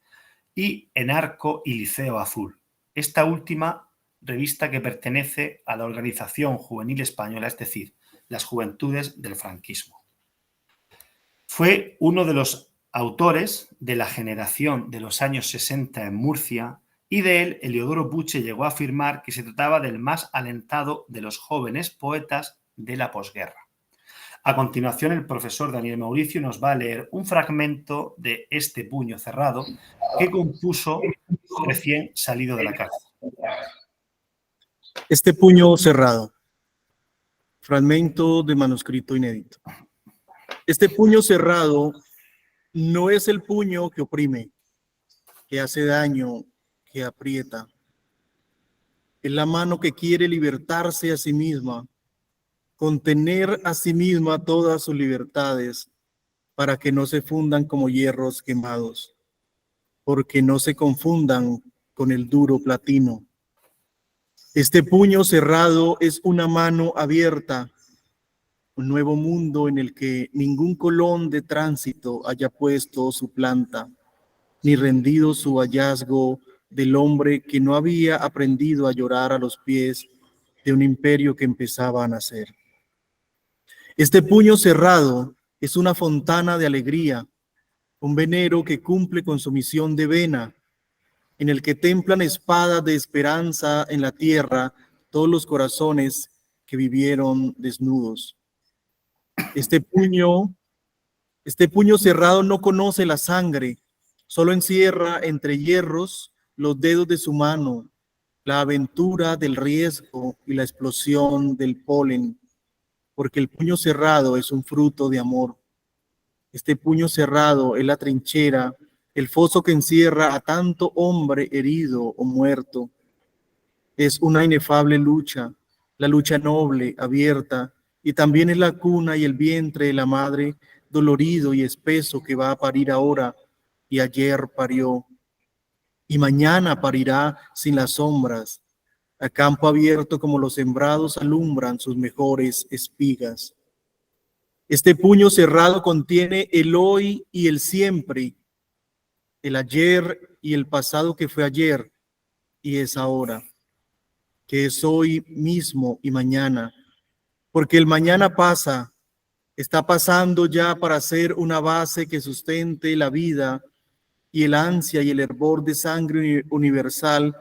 y en Arco y Liceo Azul. Esta última revista que pertenece a la Organización Juvenil Española, es decir, las Juventudes del Franquismo. Fue uno de los autores de la generación de los años 60 en Murcia y de él Eliodoro Puche llegó a afirmar que se trataba del más alentado de los jóvenes poetas de la posguerra. A continuación, el profesor Daniel Mauricio nos va a leer un fragmento de Este puño cerrado que compuso recién salido de la cárcel. Este puño cerrado. Fragmento de manuscrito inédito. Este puño cerrado no es el puño que oprime, que hace daño, que aprieta. Es la mano que quiere libertarse a sí misma, contener a sí misma todas sus libertades para que no se fundan como hierros quemados, porque no se confundan con el duro platino. Este puño cerrado es una mano abierta, un nuevo mundo en el que ningún colón de tránsito haya puesto su planta, ni rendido su hallazgo del hombre que no había aprendido a llorar a los pies de un imperio que empezaba a nacer. Este puño cerrado es una fontana de alegría, un venero que cumple con su misión de vena, en el que templan espadas de esperanza en la tierra todos los corazones que vivieron desnudos. Este puño cerrado no conoce la sangre, solo encierra entre hierros los dedos de su mano, la aventura del riesgo y la explosión del polen, porque el puño cerrado es un fruto de amor. Este puño cerrado es la trinchera, el foso que encierra a tanto hombre herido o muerto. Es una inefable lucha, la lucha noble, abierta, y también es la cuna y el vientre de la madre dolorido y espeso que va a parir ahora y ayer parió, y mañana parirá sin las sombras, a campo abierto como los sembrados alumbran sus mejores espigas. Este puño cerrado contiene el hoy y el siempre, el ayer y el pasado que fue ayer y es ahora, que es hoy mismo y mañana, porque el mañana pasa, está pasando ya para ser una base que sustente la vida y el ansia y el hervor de sangre universal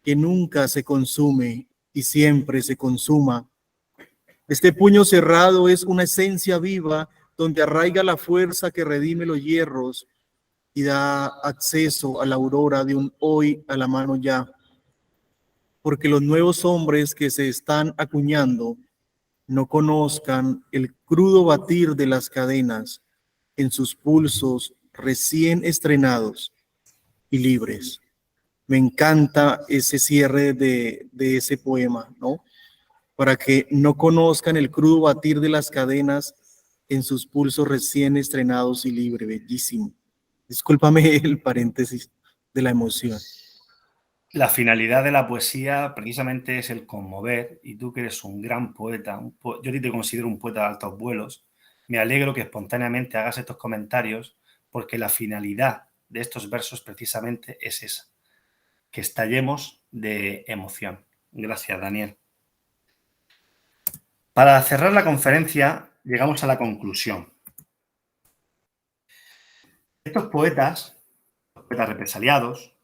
que nunca se consume y siempre se consuma. Este puño cerrado es una esencia viva donde arraiga la fuerza que redime los hierros y da acceso a la aurora de un hoy a la mano ya. Porque los nuevos hombres que se están acuñando no conozcan el crudo batir de las cadenas en sus pulsos recién estrenados y libres. Me encanta ese cierre de ese poema, ¿no? Para que no conozcan el crudo batir de las cadenas en sus pulsos recién estrenados y libres. Bellísimo. Discúlpame el paréntesis de la emoción. La finalidad de la poesía precisamente es el conmover, y tú que eres un gran poeta, yo a ti te considero un poeta de altos vuelos, me alegro que espontáneamente hagas estos comentarios porque la finalidad de estos versos precisamente es esa, que estallemos de emoción. Gracias, Daniel. Para cerrar la conferencia, llegamos a la conclusión. Estos poetas represaliados,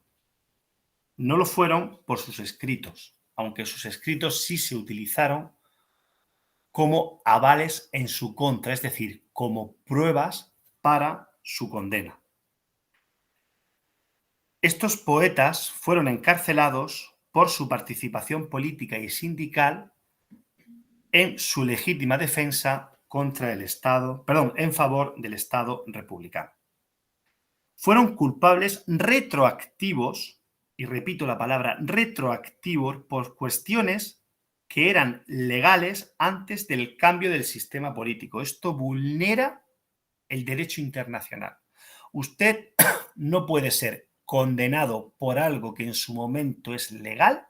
no lo fueron por sus escritos, aunque sus escritos sí se utilizaron como avales en su contra, es decir, como pruebas para su condena. Estos poetas fueron encarcelados por su participación política y sindical en su legítima defensa contra el Estado, en favor del Estado republicano. Fueron culpables retroactivos, y repito la palabra retroactivos, por cuestiones que eran legales antes del cambio del sistema político. Esto vulnera el derecho internacional. Usted no puede ser condenado por algo que en su momento es legal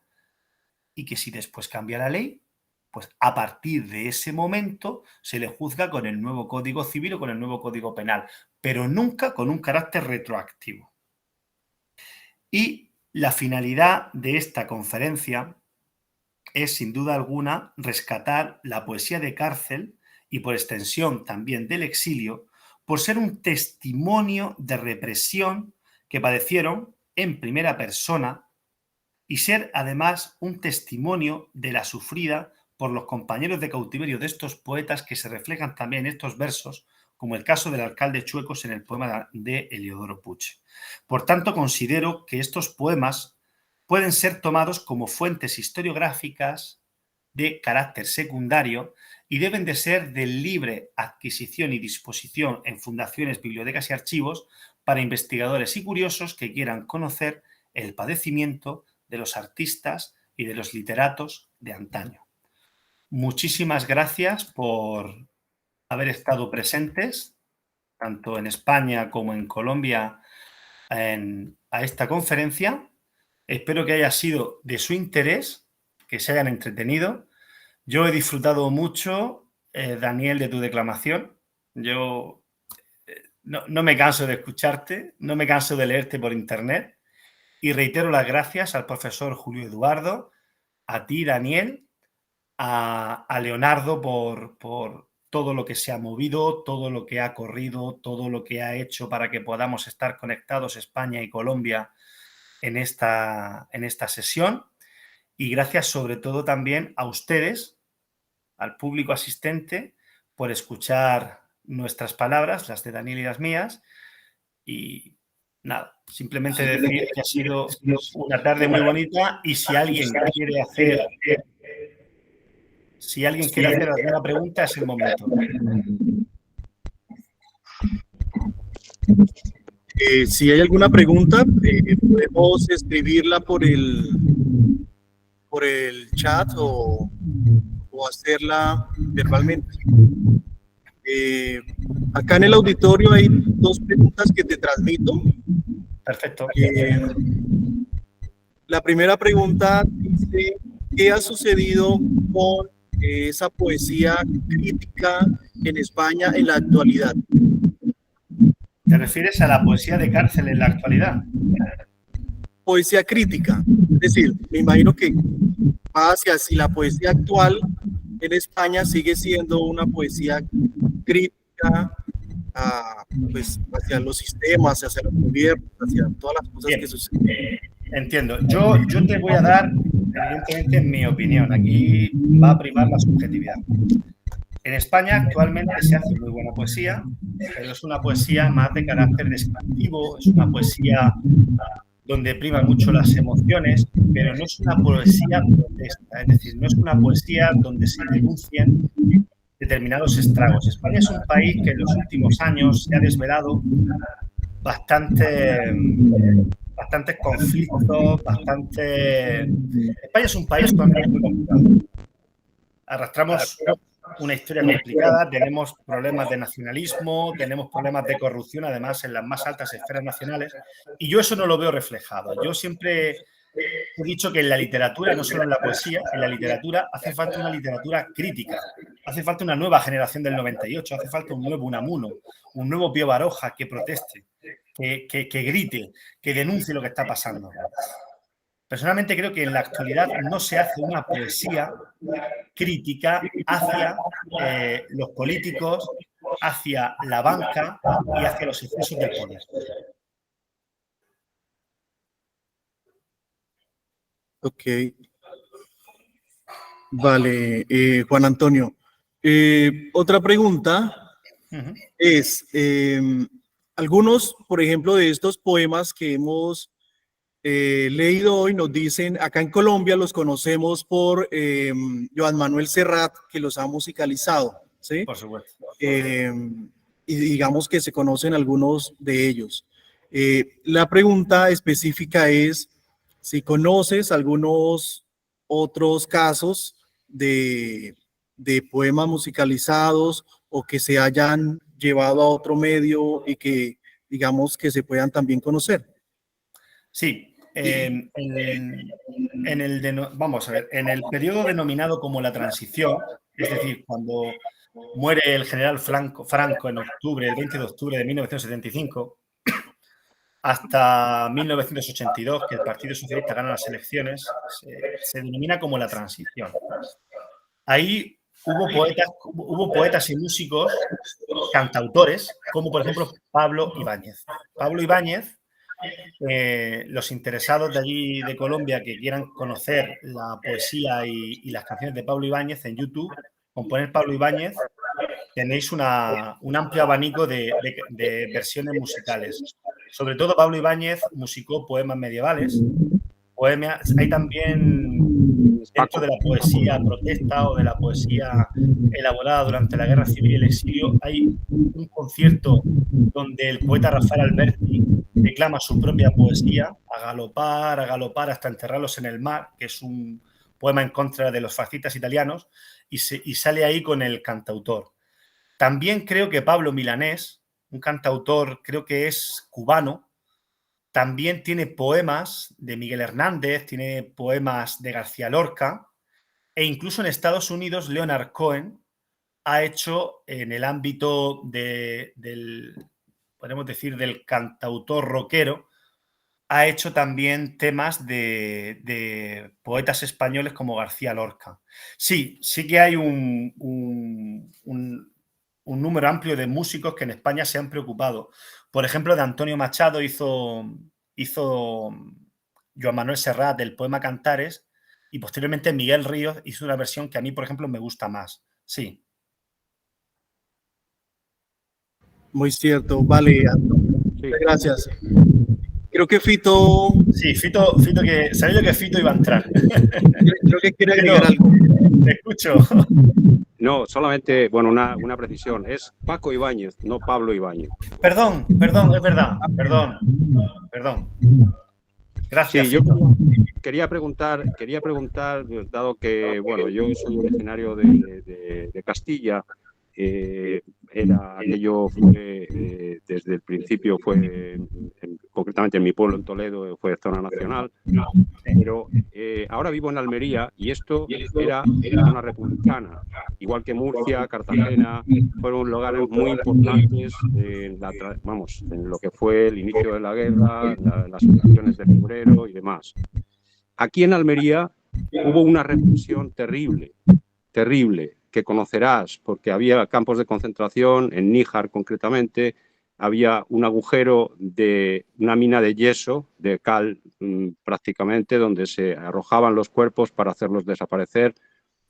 y que si después cambia la ley, pues a partir de ese momento se le juzga con el nuevo Código Civil o con el nuevo Código Penal, pero nunca con un carácter retroactivo. Y la finalidad de esta conferencia es, sin duda alguna, rescatar la poesía de cárcel y, por extensión, también del exilio, por ser un testimonio de represión que padecieron en primera persona y ser, además, un testimonio de la sufrida por los compañeros de cautiverio de estos poetas que se reflejan también en estos versos, como el caso del alcalde Chuecos en el poema de Heliodoro Puig. Por tanto, considero que estos poemas pueden ser tomados como fuentes historiográficas de carácter secundario y deben de ser de libre adquisición y disposición en fundaciones, bibliotecas y archivos para investigadores y curiosos que quieran conocer el padecimiento de los artistas y de los literatos de antaño. Muchísimas gracias por haber estado presentes, tanto en España como en Colombia, a esta conferencia. Espero que haya sido de su interés, que se hayan entretenido. Yo he disfrutado mucho, Daniel, de tu declamación. Yo no me canso de escucharte, no me canso de leerte por internet y reitero las gracias al profesor Julio Eduardo, a ti, Daniel, a Leonardo por todo lo que se ha movido, todo lo que ha corrido, todo lo que ha hecho para que podamos estar conectados España y Colombia en esta sesión. Y gracias sobre todo también a ustedes, al público asistente, por escuchar nuestras palabras, las de Daniel y las mías. Y nada, simplemente decir que ha sido una tarde muy bonita y si alguien quiere hacer alguna pregunta es el momento. Si hay alguna pregunta, podemos escribirla por el chat o hacerla verbalmente. Acá en el auditorio hay dos preguntas que te transmito. Perfecto. La primera pregunta dice, ¿qué ha sucedido con esa poesía crítica en España en la actualidad? ¿Te refieres a la poesía de cárcel en la actualidad? Poesía crítica, es decir, me imagino que va hacia si la poesía actual en España sigue siendo una poesía crítica pues, hacia los sistemas, hacia los gobiernos, hacia todas las cosas que suceden. Entiendo. Yo te voy a dar, evidentemente, mi opinión. Aquí va a primar la subjetividad. En España actualmente se hace muy buena poesía, pero es una poesía más de carácter descriptivo, es una poesía donde priman mucho las emociones, pero no es una poesía protesta, es decir, no es una poesía donde se denuncien determinados estragos. España es un país que en los últimos años se ha desvelado bastantes conflictos, España es un país muy complicado. Arrastramos una historia complicada, tenemos problemas de nacionalismo, tenemos problemas de corrupción, además en las más altas esferas nacionales, y yo eso no lo veo reflejado. Yo siempre he dicho que en la literatura, no solo en la poesía, en la literatura hace falta una literatura crítica, hace falta una nueva generación del 98, hace falta un nuevo Unamuno, un nuevo Pío Baroja que proteste, que grite, que denuncie lo que está pasando. Personalmente creo que en la actualidad no se hace una poesía crítica hacia los políticos, hacia la banca y hacia los excesos del poder. Ok. Vale, Juan Antonio. Otra pregunta es, algunos, por ejemplo, de estos poemas que hemos leído hoy nos dicen, acá en Colombia los conocemos por Joan Manuel Serrat, que los ha musicalizado, ¿sí? Por supuesto. Y digamos que se conocen algunos de ellos. La pregunta específica es si conoces algunos otros casos de poemas musicalizados o que se hayan llevado a otro medio y que digamos que se puedan también conocer. Sí. En el periodo denominado como la transición, es decir, cuando muere el general Franco en octubre, el 20 de octubre de 1975, hasta 1982, que el Partido Socialista gana las elecciones, se denomina como la transición. Ahí hubo poetas y músicos, cantautores, como por ejemplo Pablo Ibáñez. Pablo Ibáñez, los interesados de allí de Colombia que quieran conocer la poesía y las canciones de Pablo Ibáñez en YouTube, con poner Pablo Ibáñez tenéis un amplio abanico de versiones musicales. Sobre todo Pablo Ibáñez musicó poemas medievales. Hay también, dentro de la poesía protesta o de la poesía elaborada durante la Guerra Civil y el exilio, hay un concierto donde el poeta Rafael Alberti declama su propia poesía, a galopar hasta enterrarlos en el mar, que es un poema en contra de los fascistas italianos, y sale ahí con el cantautor. También creo que Pablo Milanés, un cantautor, creo que es cubano, también tiene poemas de Miguel Hernández, tiene poemas de García Lorca, e incluso en Estados Unidos Leonard Cohen ha hecho en el ámbito podemos decir, del cantautor rockero, ha hecho también temas de poetas españoles como García Lorca. Sí que hay un número amplio de músicos que en España se han preocupado. Por ejemplo, de Antonio Machado hizo Joan Manuel Serrat del poema Cantares, y posteriormente Miguel Ríos hizo una versión que a mí, por ejemplo, me gusta más. Sí. Muy cierto. Vale, Antonio. Sí. Gracias. Creo que Fito... Sí, Fito que... ¿Sabéis lo que Fito iba a entrar? Creo que quiere agregar algo. Te escucho. No, solamente, bueno, una precisión. Es Paco Ibáñez, no Pablo Ibáñez. Perdón, es verdad. Perdón. Gracias. Sí, yo quería preguntar, dado que, bueno, yo soy originario de Castilla, aquello fue, desde el principio fue, concretamente en mi pueblo, en Toledo, fue zona nacional, pero ahora vivo en Almería y esto era zona republicana, igual que Murcia, Cartagena, fueron lugares muy importantes en lo que fue el inicio de la guerra, las elecciones de febrero y demás. Aquí en Almería hubo una represión terrible, que conocerás, porque había campos de concentración, en Níjar concretamente, había un agujero de una mina de yeso, de cal prácticamente, donde se arrojaban los cuerpos para hacerlos desaparecer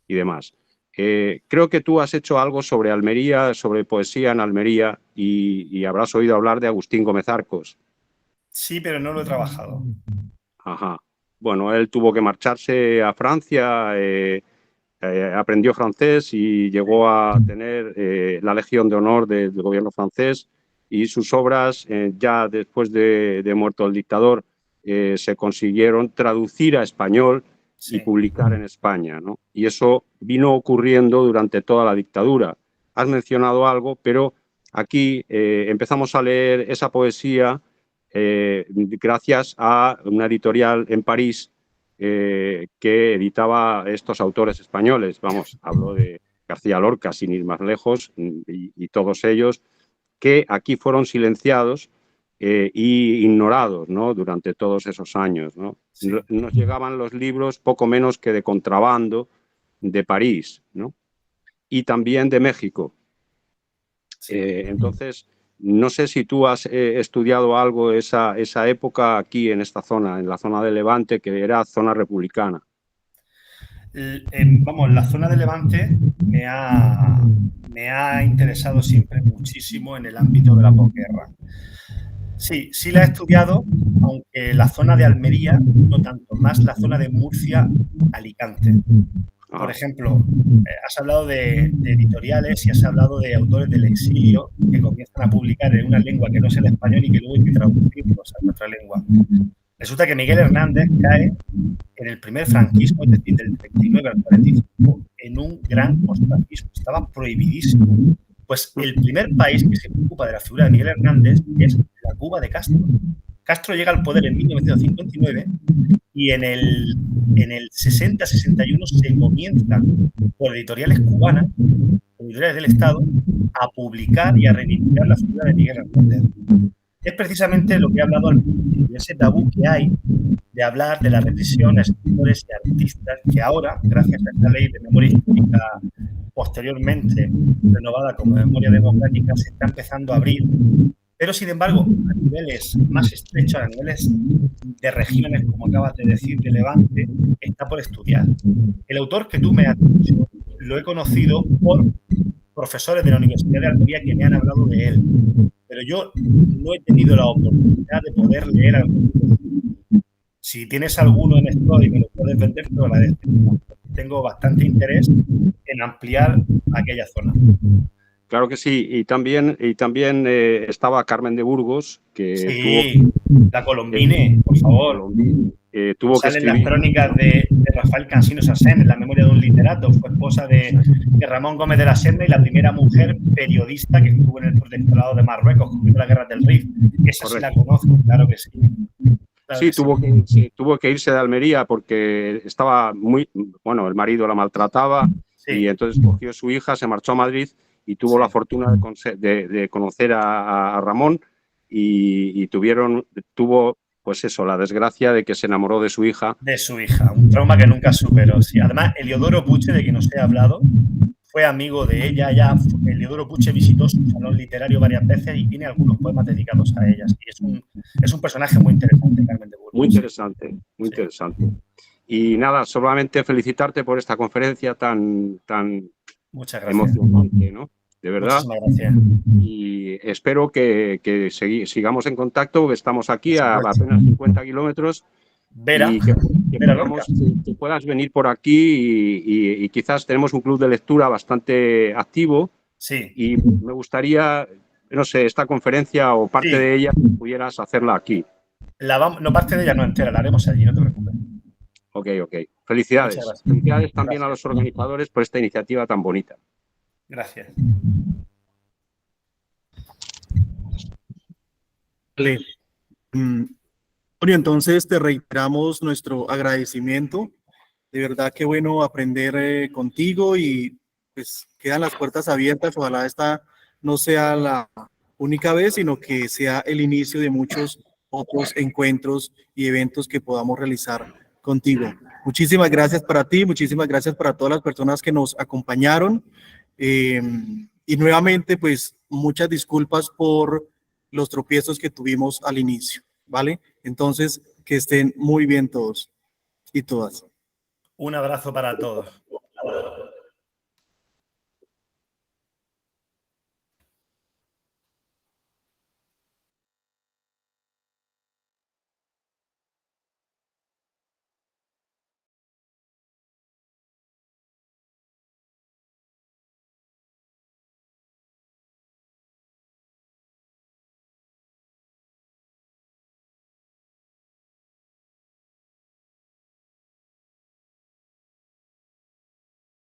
y demás. Creo que tú has hecho algo sobre Almería, sobre poesía en Almería, y habrás oído hablar de Agustín Gómez Arcos. Sí, pero no lo he trabajado. Ajá. Bueno, él tuvo que marcharse a Francia, aprendió francés y llegó a tener la Legión de Honor del gobierno francés, y sus obras, ya después de muerto el dictador, se consiguieron traducir a español y publicar en España, ¿no? Y eso vino ocurriendo durante toda la dictadura. Has mencionado algo, pero aquí empezamos a leer esa poesía gracias a una editorial en París que editaba estos autores españoles. Vamos, hablo de García Lorca, sin ir más lejos, y todos ellos que aquí fueron silenciados y ignorados, ¿no? Durante todos esos años, ¿no? Sí. Nos llegaban los libros poco menos que de contrabando de París, ¿no? Y también de México. Sí. Entonces, no sé si tú has estudiado algo esa época aquí en esta zona, en la zona de Levante, que era zona republicana. Vamos, la zona de Levante me ha interesado siempre muchísimo en el ámbito de la posguerra. Sí, sí la he estudiado, aunque la zona de Almería, no tanto, más la zona de Murcia, Alicante. Por ejemplo, has hablado de editoriales y has hablado de autores del exilio que comienzan a publicar en una lengua que no es el español y que luego hay que traducirlos a nuestra lengua. Resulta que Miguel Hernández cae en el primer franquismo, es decir, del 39 al 45, en un gran ostracismo. Estaba prohibidísimo. Pues el primer país que se ocupa de la figura de Miguel Hernández es la Cuba de Castro. Castro llega al poder en 1959 y en el 60-61 se comienzan por editoriales cubanas, editoriales del Estado, a publicar y a reivindicar la figura de Miguel Hernández. Es precisamente lo que he hablado al principio, ese tabú que hay de hablar de la represión a escritores y artistas que ahora, gracias a esta ley de memoria histórica posteriormente renovada como memoria democrática, se está empezando a abrir. Pero, sin embargo, a niveles más estrechos, a niveles de regiones, como acabas de decir, de Levante, está por estudiar. El autor que tú me has dicho lo he conocido por profesores de la Universidad de Almería que me han hablado de él, pero yo no he tenido la oportunidad de poder leer algún libro. Si tienes alguno en esto y me lo puedes vender, te lo agradezco. Tengo bastante interés en ampliar aquella zona. Claro que sí, y también estaba Carmen de Burgos, que sí, la Colombine, por favor. Tuvo Salen que las crónicas de Rafael Cansino Sassén, en la memoria de un literato. Fue esposa de Ramón Gómez de la Serna y la primera mujer periodista que estuvo en el protectorado de Marruecos, cubriendo la guerra del Rif. Esa sí la conozco, claro que sí. Claro sí, que tuvo que irse de Almería porque estaba el marido la maltrataba y entonces cogió a su hija, se marchó a Madrid y tuvo la fortuna de conocer a Ramón y tuvo pues eso, la desgracia de que se enamoró de su hija. De su hija, un trauma que nunca superó. Sí. Además, Eliodoro Puche, de quien os he hablado, fue amigo de ella. Eliodoro Puche visitó su salón literario varias veces y tiene algunos poemas dedicados a ella. Y es un personaje muy interesante, Carmen de Burgos. Muy interesante, muy interesante. Y nada, solamente felicitarte por esta conferencia tan emocionante, ¿no? De verdad. Muchísimas gracias. Y espero que sigamos en contacto, porque estamos aquí a apenas 50 kilómetros. Y que puedas venir por aquí y quizás tenemos un club de lectura bastante activo. Sí. Y me gustaría, no sé, esta conferencia o parte de ella pudieras hacerla aquí. No, parte de ella no entera, la haremos allí, no te preocupes. Ok. Felicidades. Felicidades también a los organizadores por esta iniciativa tan bonita. Gracias. Vale. Entonces te reiteramos nuestro agradecimiento. De verdad que bueno aprender contigo y pues quedan las puertas abiertas. Ojalá esta no sea la única vez, sino que sea el inicio de muchos otros encuentros y eventos que podamos realizar contigo. Muchísimas gracias para ti, muchísimas gracias para todas las personas que nos acompañaron. Y nuevamente, pues, muchas disculpas por los tropiezos que tuvimos al inicio, ¿vale? Entonces, que estén muy bien todos y todas. Un abrazo para todos.